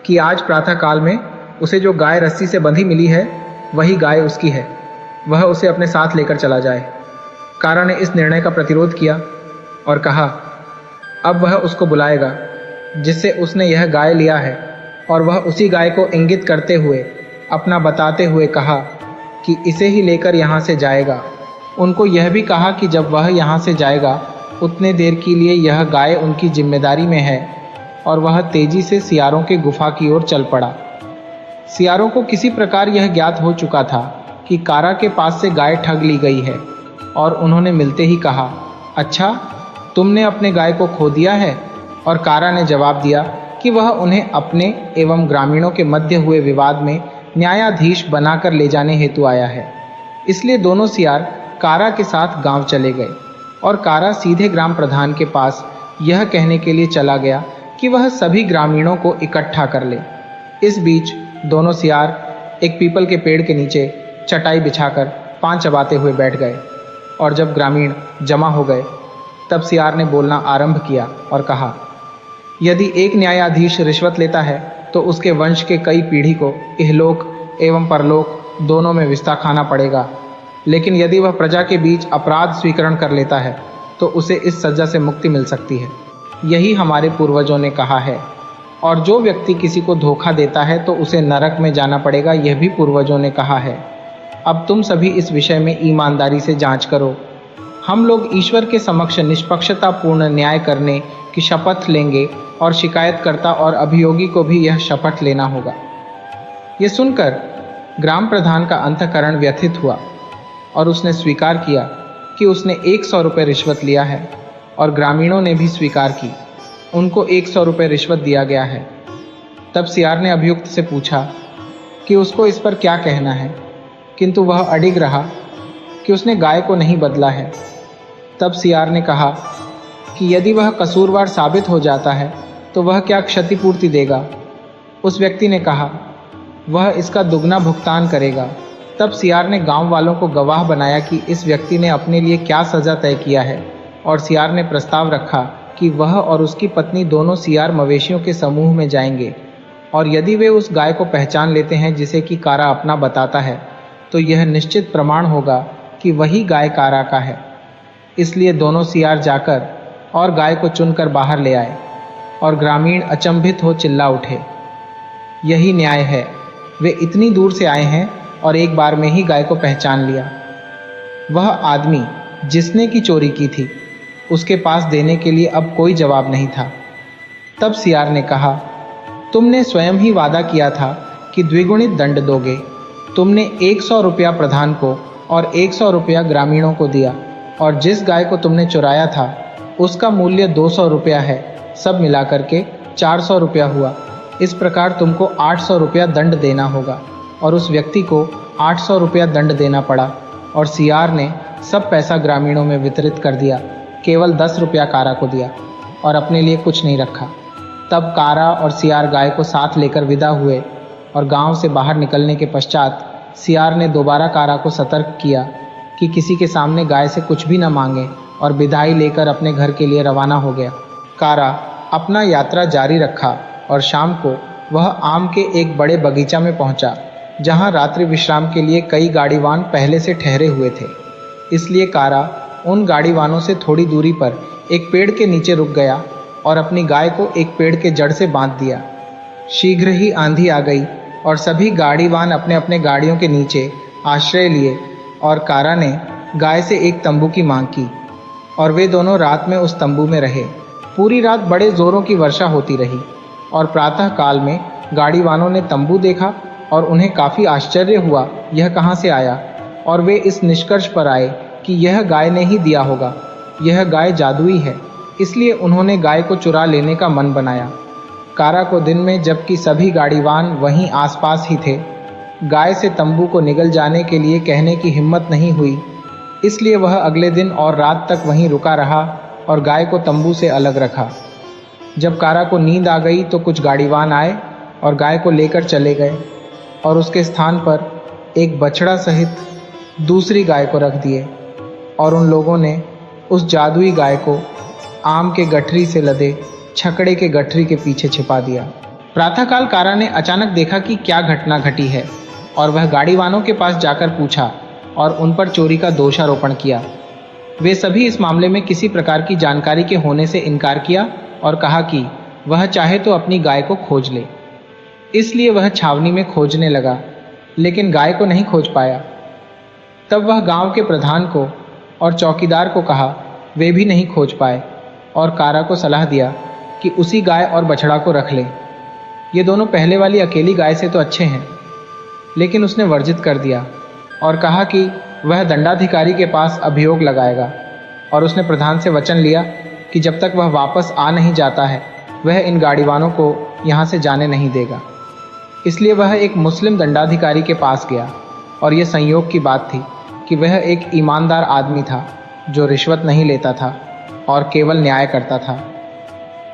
Speaker 2: कि आज प्रातः काल में उसे जो गाय रस्सी से बंधी मिली है वही गाय उसकी है, वह उसे अपने साथ लेकर चला जाए। कारा ने इस निर्णय का प्रतिरोध किया और कहा अब वह उसको बुलाएगा जिससे उसने यह गाय लिया है, और वह उसी गाय को इंगित करते हुए अपना बताते हुए कहा कि इसे ही लेकर यहाँ से जाएगा। उनको यह भी कहा कि जब वह यहाँ से जाएगा उतने देर के लिए यह गाय उनकी जिम्मेदारी में है, और वह तेजी से सियारों के गुफा की ओर चल पड़ा। सियारों को किसी प्रकार यह ज्ञात हो चुका था कि कारा के पास से गाय ठग ली गई है, और उन्होंने मिलते ही कहा अच्छा, तुमने अपने गाय को खो दिया है। और कारा ने जवाब दिया कि वह उन्हें अपने एवं ग्रामीणों के मध्य हुए विवाद में न्यायाधीश बनाकर ले जाने हेतु आया है। इसलिए दोनों सियार कारा के साथ गांव चले गए, और कारा सीधे ग्राम प्रधान के पास यह कहने के लिए चला गया कि वह सभी ग्रामीणों को इकट्ठा कर ले। इस बीच दोनों सियार एक पीपल के पेड़ के नीचे चटाई बिछाकर पान चबाते हुए बैठ गए, और जब ग्रामीण जमा हो गए तब सियार ने बोलना आरंभ किया और कहा, यदि एक न्यायाधीश रिश्वत लेता है तो उसके वंश के कई पीढ़ी को इहलोक एवं परलोक दोनों में विस्ता खाना पड़ेगा, लेकिन यदि वह प्रजा के बीच अपराध स्वीकरण कर लेता है तो उसे इस सजा से मुक्ति मिल सकती है। यही हमारे पूर्वजों ने कहा है, और जो व्यक्ति किसी को धोखा देता है तो उसे नरक में जाना पड़ेगा, यह भी पूर्वजों ने कहा है। अब तुम सभी इस विषय में ईमानदारी से जांच करो। हम लोग ईश्वर के समक्ष निष्पक्षतापूर्ण न्याय करने की शपथ लेंगे, और शिकायतकर्ता और अभियोगी को भी यह शपथ लेना होगा। यह सुनकर ग्राम प्रधान का अंतःकरण व्यथित हुआ, और उसने स्वीकार किया कि उसने 100 रुपये रिश्वत लिया है, और ग्रामीणों ने भी स्वीकार की, उनको 100 रुपये रिश्वत दिया गया है। तब सियार ने अभियुक्त से पूछा कि उसको इस पर क्या कहना है, किंतु वह अडिग रहा कि उसने गाय को नहीं बदला है। तब सियार ने कहा कि यदि वह कसूरवार साबित हो जाता है तो वह क्या क्षतिपूर्ति देगा। उस व्यक्ति ने कहा वह इसका दुगना भुगतान करेगा। तब सियार ने गांव वालों को गवाह बनाया कि इस व्यक्ति ने अपने लिए क्या सजा तय किया है, और सियार ने प्रस्ताव रखा कि वह और उसकी पत्नी दोनों सियार मवेशियों के समूह में जाएंगे, और यदि वे उस गाय को पहचान लेते हैं जिसे कि कारा अपना बताता है तो यह निश्चित प्रमाण होगा कि वही गाय कारा का है। इसलिए दोनों सियार जाकर और गाय को चुनकर बाहर ले आए, और ग्रामीण अचंभित हो चिल्ला उठे, यही न्याय है, वे इतनी दूर से आए हैं और एक बार में ही गाय को पहचान लिया। वह आदमी जिसने की चोरी की थी उसके पास देने के लिए अब कोई जवाब नहीं था। तब सियार ने कहा, तुमने स्वयं ही वादा किया था कि द्विगुणित दंड दोगे। तुमने 100 रुपया प्रधान को और 100 रुपया ग्रामीणों को दिया, और जिस गाय को तुमने चुराया था उसका मूल्य 200 रुपया है, सब मिलाकर के 400 रुपया हुआ। इस प्रकार तुमको 800 रुपया दंड देना होगा। और उस व्यक्ति को 800 रुपया दंड देना पड़ा, और सियार ने सब पैसा ग्रामीणों में वितरित कर दिया, केवल 10 रुपया कारा को दिया और अपने लिए कुछ नहीं रखा। तब कारा और सियार गाय को साथ लेकर विदा हुए, और गांव से बाहर निकलने के पश्चात सियार ने दोबारा कारा को सतर्क किया कि किसी के सामने गाय से कुछ भी न मांगे, और विदाई लेकर अपने घर के लिए रवाना हो गया। कारा अपना यात्रा जारी रखा, और शाम को वह आम के एक बड़े बगीचा में पहुंचा, जहां रात्रि विश्राम के लिए कई गाड़ीवान पहले से ठहरे हुए थे। इसलिए कारा उन गाड़ीवानों से थोड़ी दूरी पर एक पेड़ के नीचे रुक गया और अपनी गाय को एक पेड़ के जड़ से बांध दिया। शीघ्र ही आंधी आ गई और सभी गाड़ीवान अपने अपने गाड़ियों के नीचे आश्रय लिए, और कारा ने गाय से एक तंबू की मांग की, और वे दोनों रात में उस तंबू में रहे। पूरी रात बड़े जोरों की वर्षा होती रही, और प्रातः काल में गाड़ीवानों ने तंबू देखा और उन्हें काफ़ी आश्चर्य हुआ यह कहाँ से आया, और वे इस निष्कर्ष पर आए कि यह गाय ने ही दिया होगा, यह गाय जादुई है। इसलिए उन्होंने गाय को चुरा लेने का मन बनाया। कारा को दिन में, जबकि सभी गाड़ीवान वहीं आसपास ही थे, गाय से तंबू को निगल जाने के लिए कहने की हिम्मत नहीं हुई। इसलिए वह अगले दिन और रात तक वहीं रुका रहा और गाय को तंबू से अलग रखा। जब कारा को नींद आ गई तो कुछ गाड़ीवान आए और गाय को लेकर चले गए, और उसके स्थान पर एक बछड़ा सहित दूसरी गाय को रख दिए और उन लोगों ने उस जादुई गाय को आम के गठरी से लदे छकड़े के गठरी के पीछे छिपा दिया। प्रातःकाल कारा ने अचानक देखा कि क्या घटना घटी है और वह गाड़ीवानों के पास जाकर पूछा और उन पर चोरी का दोषारोपण किया। वे सभी इस मामले में किसी प्रकार की जानकारी के होने से इनकार किया और कहा कि वह चाहे तो अपनी गाय को खोज ले। इसलिए वह छावनी में खोजने लगा, लेकिन गाय को नहीं खोज पाया। तब वह गांव के प्रधान को और चौकीदार को कहा, वे भी नहीं खोज पाए और कारा को सलाह दिया कि उसी गाय और बछड़ा को रख ले। ये दोनों पहले वाली अकेली गाय से तो अच्छे हैं, लेकिन उसने वर्जित कर दिया और कहा कि वह दंडाधिकारी के पास अभियोग लगाएगा और उसने प्रधान से वचन लिया कि जब तक वह वापस आ नहीं जाता है वह इन गाड़ीवानों को यहाँ से जाने नहीं देगा। इसलिए वह एक मुस्लिम दंडाधिकारी के पास गया और यह संयोग की बात थी कि वह एक ईमानदार आदमी था जो रिश्वत नहीं लेता था और केवल न्याय करता था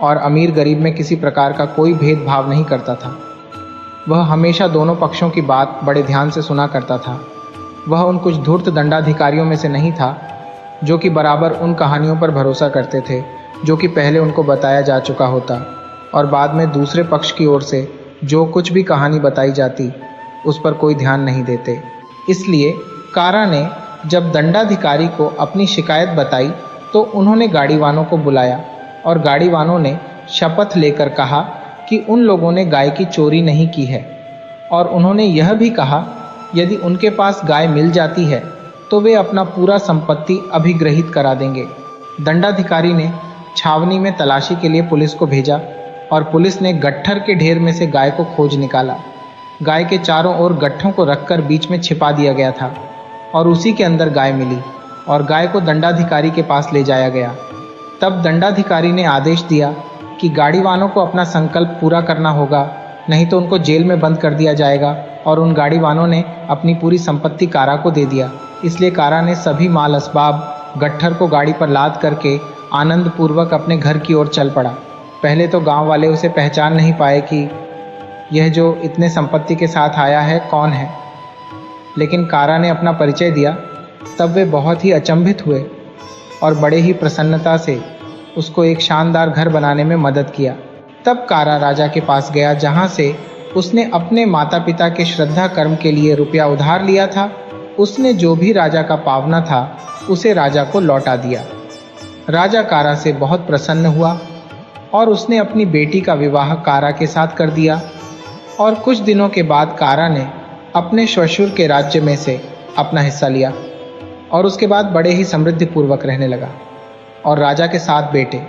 Speaker 2: और अमीर गरीब में किसी प्रकार का कोई भेदभाव नहीं करता था। वह हमेशा दोनों पक्षों की बात बड़े ध्यान से सुना करता था। वह उन कुछ धूर्त दंडाधिकारियों में से नहीं था जो कि बराबर उन कहानियों पर भरोसा करते थे जो कि पहले उनको बताया जा चुका होता और बाद में दूसरे पक्ष की ओर से जो कुछ भी कहानी बताई जाती उस पर कोई ध्यान नहीं देते। इसलिए कारा ने जब दंडाधिकारी को अपनी शिकायत बताई तो उन्होंने गाड़ीवानों को बुलाया और गाड़ीवानों ने शपथ लेकर कहा कि उन लोगों ने गाय की चोरी नहीं की है और उन्होंने यह भी कहा यदि उनके पास गाय मिल जाती है तो वे अपना पूरा संपत्ति अभिग्रहित करा देंगे। दंडाधिकारी ने छावनी में तलाशी के लिए पुलिस को भेजा और पुलिस ने गट्ठर के ढेर में से गाय को खोज निकाला। गाय के चारों ओर गट्ठों को रखकर बीच में छिपा दिया गया था और उसी के अंदर गाय मिली और गाय को दंडाधिकारी के पास ले जाया गया। तब दंडाधिकारी ने आदेश दिया कि गाड़ीवानों को अपना संकल्प पूरा करना होगा, नहीं तो उनको जेल में बंद कर दिया जाएगा और उन गाड़ीवानों ने अपनी पूरी संपत्ति कारा को दे दिया। इसलिए कारा ने सभी माल असबाब गट्ठर को गाड़ी पर लाद करके आनंद पूर्वक अपने घर की ओर चल पड़ा। पहले तो गांव वाले उसे पहचान नहीं पाए कि यह जो इतने संपत्ति के साथ आया है कौन है, लेकिन कारा ने अपना परिचय दिया। तब वे बहुत ही अचंभित हुए और बड़े ही प्रसन्नता से उसको एक शानदार घर बनाने में मदद किया। तब कारा राजा के पास गया जहाँ से उसने अपने माता पिता के श्रद्धा कर्म के लिए रुपया उधार लिया था। उसने जो भी राजा का पावना था उसे राजा को लौटा दिया। राजा कारा से बहुत प्रसन्न हुआ और उसने अपनी बेटी का विवाह कारा के साथ कर दिया और कुछ दिनों के बाद कारा ने अपने श्वशुर के राज्य में से अपना हिस्सा लिया और उसके बाद बड़े ही समृद्धिपूर्वक रहने लगा। और राजा के 7 बेटे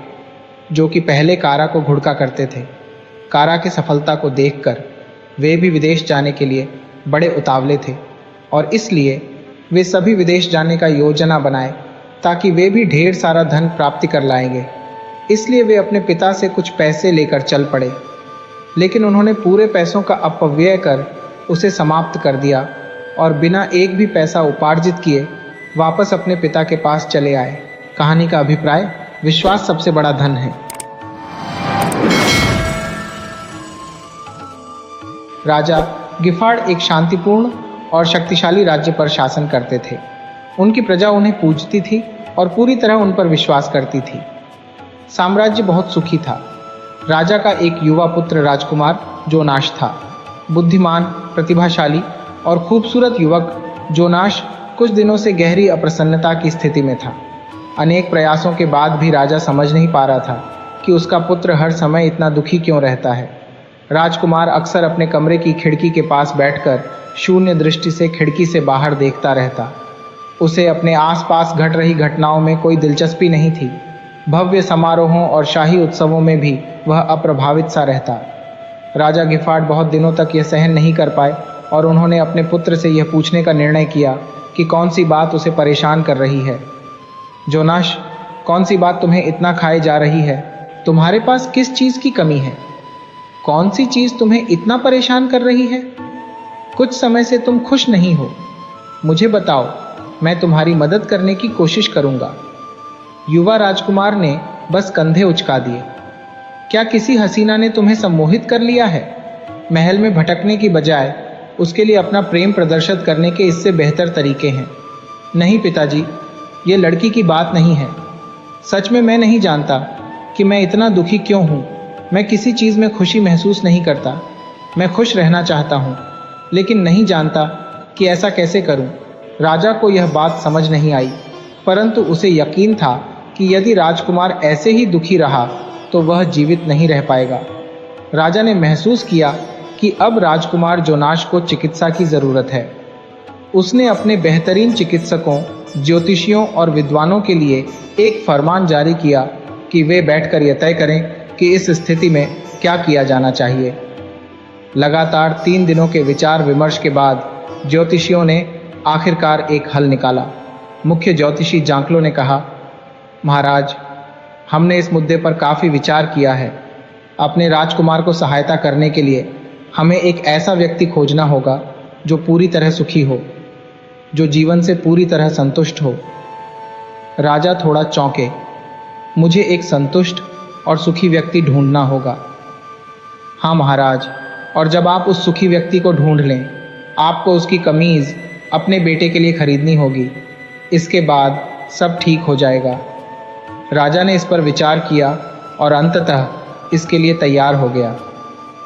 Speaker 2: जो कि पहले कारा को घुड़का करते थे, कारा की सफलता को देखकर वे भी विदेश जाने के लिए बड़े उतावले थे और इसलिए वे सभी विदेश जाने का योजना बनाए ताकि वे भी ढेर सारा धन प्राप्ति कर लाएंगे। इसलिए वे अपने पिता से कुछ पैसे लेकर चल पड़े, लेकिन उन्होंने पूरे पैसों का अपव्यय कर उसे समाप्त कर दिया और बिना एक भी पैसा उपार्जित किए वापस अपने पिता के पास चले आए। कहानी का अभिप्राय, विश्वास सबसे बड़ा धन है। राजा गिफाड़ एक शांतिपूर्ण और शक्तिशाली राज्य पर शासन करते थे। उनकी प्रजा उन्हें पूजती थी और पूरी तरह उन पर विश्वास करती थी। साम्राज्य बहुत सुखी था। राजा का एक युवा पुत्र राजकुमार जोनाश था। बुद्धिमान, प्रतिभाशाली और खूबसूरत युवक जोनाश कुछ दिनों से गहरी अप्रसन्नता की स्थिति में था। अनेक प्रयासों के बाद भी राजा समझ नहीं पा रहा था कि उसका पुत्र हर समय इतना दुखी क्यों रहता है। राजकुमार अक्सर अपने कमरे की खिड़की के पास बैठकर शून्य दृष्टि से खिड़की से बाहर देखता रहता। उसे अपने आसपास घट रही घटनाओं में कोई दिलचस्पी नहीं थी। भव्य समारोहों और शाही उत्सवों में भी वह अप्रभावित सा रहता। राजा गिफाड़ बहुत दिनों तक यह सहन नहीं कर पाए और उन्होंने अपने पुत्र से यह पूछने का निर्णय किया कि कौन सी बात उसे परेशान कर रही है। जोनाश, कौन सी बात तुम्हें इतना खाए जा रही है? तुम्हारे पास किस चीज़ की कमी है? कौन सी चीज़ तुम्हें इतना परेशान कर रही है? कुछ समय से तुम खुश नहीं हो। मुझे बताओ, मैं तुम्हारी मदद करने की कोशिश करूंगा। युवा राजकुमार ने बस कंधे उचका दिए। क्या किसी हसीना ने तुम्हें सम्मोहित कर लिया है? महल में भटकने की बजाय उसके लिए अपना प्रेम प्रदर्शित करने के इससे बेहतर तरीके हैं। नहीं पिताजी, ये लड़की की बात नहीं है। सच में मैं नहीं जानता कि मैं इतना दुखी क्यों हूँ। मैं किसी चीज़ में खुशी महसूस नहीं करता। मैं खुश रहना चाहता हूँ, लेकिन नहीं जानता कि ऐसा कैसे करूँ। राजा को यह बात समझ नहीं आई, परंतु उसे यकीन था कि यदि राजकुमार ऐसे ही दुखी रहा तो वह जीवित नहीं रह पाएगा। राजा ने महसूस किया कि अब राजकुमार जोनास को चिकित्सा की जरूरत है। उसने अपने बेहतरीन चिकित्सकों, ज्योतिषियों और विद्वानों के लिए एक फरमान जारी किया कि वे बैठकर यह तय करें कि इस स्थिति में क्या किया जाना चाहिए। लगातार 3 दिनों के विचार विमर्श के बाद ज्योतिषियों ने आखिरकार एक हल निकाला। मुख्य ज्योतिषी जांकलो ने कहा, महाराज, हमने इस मुद्दे पर काफ़ी विचार किया है। अपने राजकुमार को सहायता करने के लिए हमें एक ऐसा व्यक्ति खोजना होगा जो पूरी तरह सुखी हो, जो जीवन से पूरी तरह संतुष्ट हो। राजा थोड़ा चौंके। मुझे एक संतुष्ट और सुखी व्यक्ति ढूंढना होगा। हाँ महाराज, और जब आप उस सुखी व्यक्ति को ढूंढ लें, आपको उसकी कमीज अपने बेटे के लिए खरीदनी होगी। इसके बाद सब ठीक हो जाएगा। राजा ने इस पर विचार किया और अंततः इसके लिए तैयार हो गया।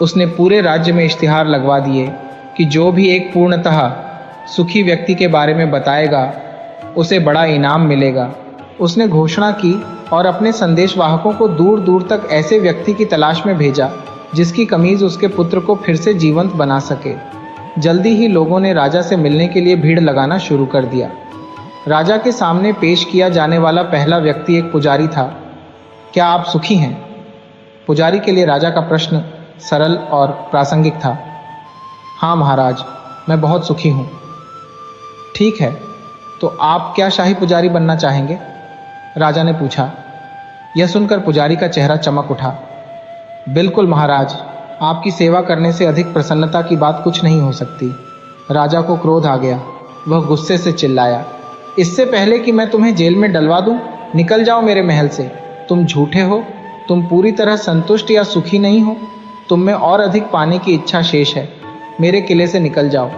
Speaker 2: उसने पूरे राज्य में इश्तिहार लगवा दिए कि जो भी एक पूर्णतः सुखी व्यक्ति के बारे में बताएगा उसे बड़ा इनाम मिलेगा। उसने घोषणा की और अपने संदेशवाहकों को दूर दूर तक ऐसे व्यक्ति की तलाश में भेजा जिसकी कमीज उसके पुत्र को फिर से जीवंत बना सके। जल्दी ही लोगों ने राजा से मिलने के लिए भीड़ लगाना शुरू कर दिया। राजा के सामने पेश किया जाने वाला पहला व्यक्ति एक पुजारी था। क्या आप सुखी हैं? पुजारी के लिए राजा का प्रश्न सरल और प्रासंगिक था। हाँ महाराज, मैं बहुत सुखी हूँ। ठीक है, तो आप क्या शाही पुजारी बनना चाहेंगे? राजा ने पूछा। यह सुनकर पुजारी का चेहरा चमक उठा। बिल्कुल महाराज, आपकी सेवा करने से अधिक प्रसन्नता की बात कुछ नहीं हो सकती। राजा को क्रोध आ गया। वह गुस्से से चिल्लाया, इससे पहले कि मैं तुम्हें जेल में डलवा दूं, निकल जाओ मेरे महल से। तुम झूठे हो। तुम पूरी तरह संतुष्ट या सुखी नहीं हो। तुम में और अधिक पाने की इच्छा शेष है। मेरे किले से निकल जाओ।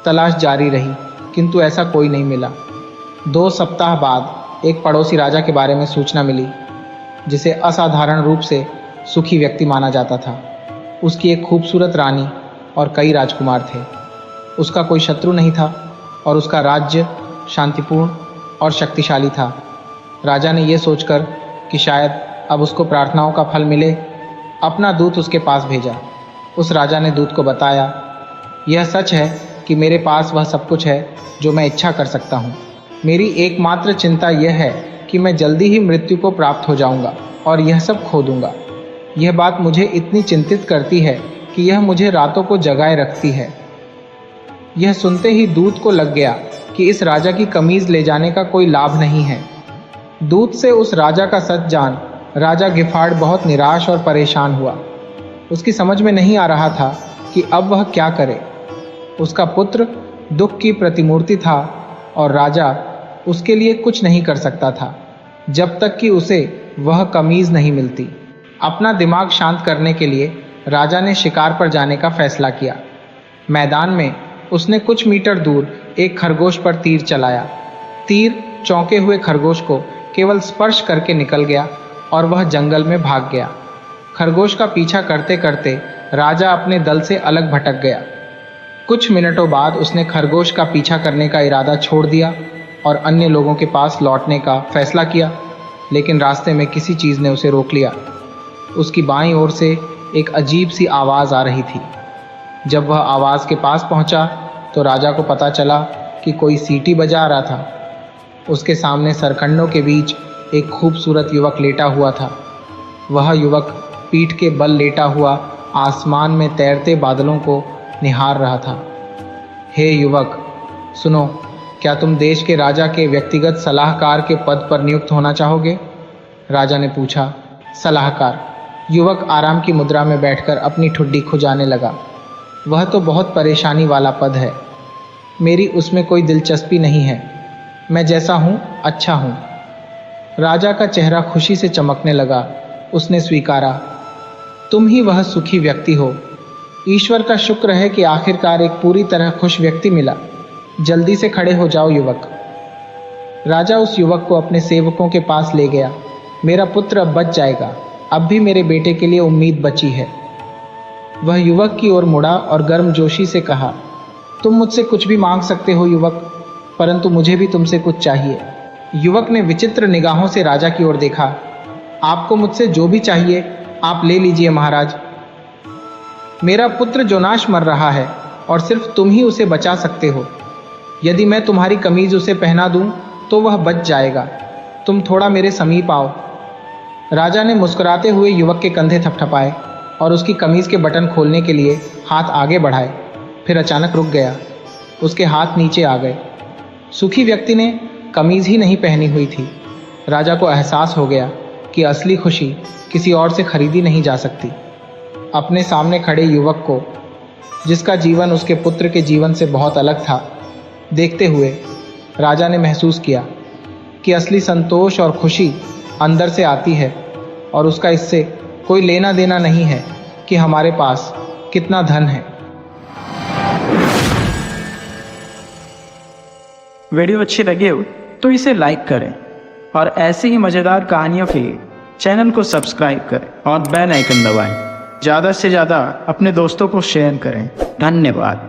Speaker 2: तलाश जारी रही, किंतु ऐसा कोई नहीं मिला। 2 सप्ताह बाद एक पड़ोसी राजा के बारे में सूचना मिली, जिसे असाधारण रूप से सुखी व्यक्ति माना जाता था। उसकी एक खूबसूरत रानी और कई राजकुमार थे। उसका कोई शत्रु नहीं था और उसका राज्य शांतिपूर्ण और शक्तिशाली था। राजा ने यह सोचकर कि शायद अब उसको प्रार्थनाओं का फल मिले, अपना दूत उसके पास भेजा। उस राजा ने दूत को बताया, यह सच है कि मेरे पास वह सब कुछ है जो मैं इच्छा कर सकता हूँ। मेरी एकमात्र चिंता यह है कि मैं जल्दी ही मृत्यु को प्राप्त हो जाऊँगा और यह सब खो दूँगा। यह बात मुझे इतनी चिंतित करती है कि यह मुझे रातों को जगाए रखती है। यह सुनते ही दूत को लग गया कि इस राजा की कमीज ले जाने का कोई लाभ नहीं है। दूत से उस राजा का सच जान राजा गिफार्ड बहुत निराश और परेशान हुआ। उसकी समझ में नहीं आ रहा था कि अब वह क्या करे। उसका पुत्र दुख की प्रतिमूर्ति था और राजा उसके लिए कुछ नहीं कर सकता था जब तक कि उसे वह कमीज नहीं मिलती। अपना दिमाग शांत करने के लिए राजा ने शिकार पर जाने का फैसला किया। मैदान में उसने कुछ मीटर दूर एक खरगोश पर तीर चलाया। तीर चौंके हुए खरगोश को केवल स्पर्श करके निकल गया और वह जंगल में भाग गया। खरगोश का पीछा करते करते राजा अपने दल से अलग भटक गया। कुछ मिनटों बाद उसने खरगोश का पीछा करने का इरादा छोड़ दिया और अन्य लोगों के पास लौटने का फैसला किया, लेकिन रास्ते में किसी चीज़ ने उसे रोक लिया। उसकी बाईं ओर से एक अजीब सी आवाज़ आ रही थी। जब वह आवाज़ के पास पहुंचा तो राजा को पता चला कि कोई सीटी बजा रहा था। उसके सामने सरकंडों के बीच एक खूबसूरत युवक लेटा हुआ था। वह युवक पीठ के बल लेटा हुआ आसमान में तैरते बादलों को निहार रहा था। हे युवक, सुनो, क्या तुम देश के राजा के व्यक्तिगत सलाहकार के पद पर नियुक्त होना चाहोगे? राजा ने पूछा। सलाहकार? युवक आराम की मुद्रा में बैठकर अपनी ठुड्डी खुजाने लगा। वह तो बहुत परेशानी वाला पद है। मेरी उसमें कोई दिलचस्पी नहीं है। मैं जैसा हूँ अच्छा हूँ। राजा का चेहरा खुशी से चमकने लगा। उसने स्वीकारा, तुम ही वह सुखी व्यक्ति हो। ईश्वर का शुक्र है कि आखिरकार एक पूरी तरह खुश व्यक्ति मिला। जल्दी से खड़े हो जाओ युवक। राजा उस युवक को अपने सेवकों के पास ले गया। मेरा पुत्र अब बच जाएगा, अब भी मेरे बेटे के लिए उम्मीद बची है। वह युवक की ओर मुड़ा और गर्मजोशी से कहा, तुम मुझसे कुछ भी मांग सकते हो युवक, परंतु मुझे भी तुमसे कुछ चाहिए। युवक ने विचित्र निगाहों से राजा की ओर देखा। आपको मुझसे जो भी चाहिए आप ले लीजिए महाराज। मेरा पुत्र जोनाश मर रहा है और सिर्फ तुम ही उसे बचा सकते हो। यदि मैं तुम्हारी कमीज उसे पहना दूं तो वह बच जाएगा। तुम थोड़ा मेरे समीप आओ। राजा ने मुस्कुराते हुए युवक के कंधे थपथपाए और उसकी कमीज के बटन खोलने के लिए हाथ आगे बढ़ाए। फिर अचानक रुक गया। उसके हाथ नीचे आ गए। सुखी व्यक्ति ने कमीज ही नहीं पहनी हुई थी। राजा को एहसास हो गया कि असली खुशी किसी और से खरीदी नहीं जा सकती। अपने सामने खड़े युवक को, जिसका जीवन उसके पुत्र के जीवन से बहुत अलग था, देखते हुए राजा ने महसूस किया कि असली संतोष और खुशी अंदर से आती है और उसका इससे कोई लेना देना नहीं है कि हमारे पास कितना धन है।
Speaker 3: वीडियो अच्छी लगे हो तो इसे लाइक करें और ऐसी ही मज़ेदार कहानियों के लिए चैनल को सब्सक्राइब करें और बेल आइकन दबाएं। ज़्यादा से ज़्यादा अपने दोस्तों को शेयर करें। धन्यवाद।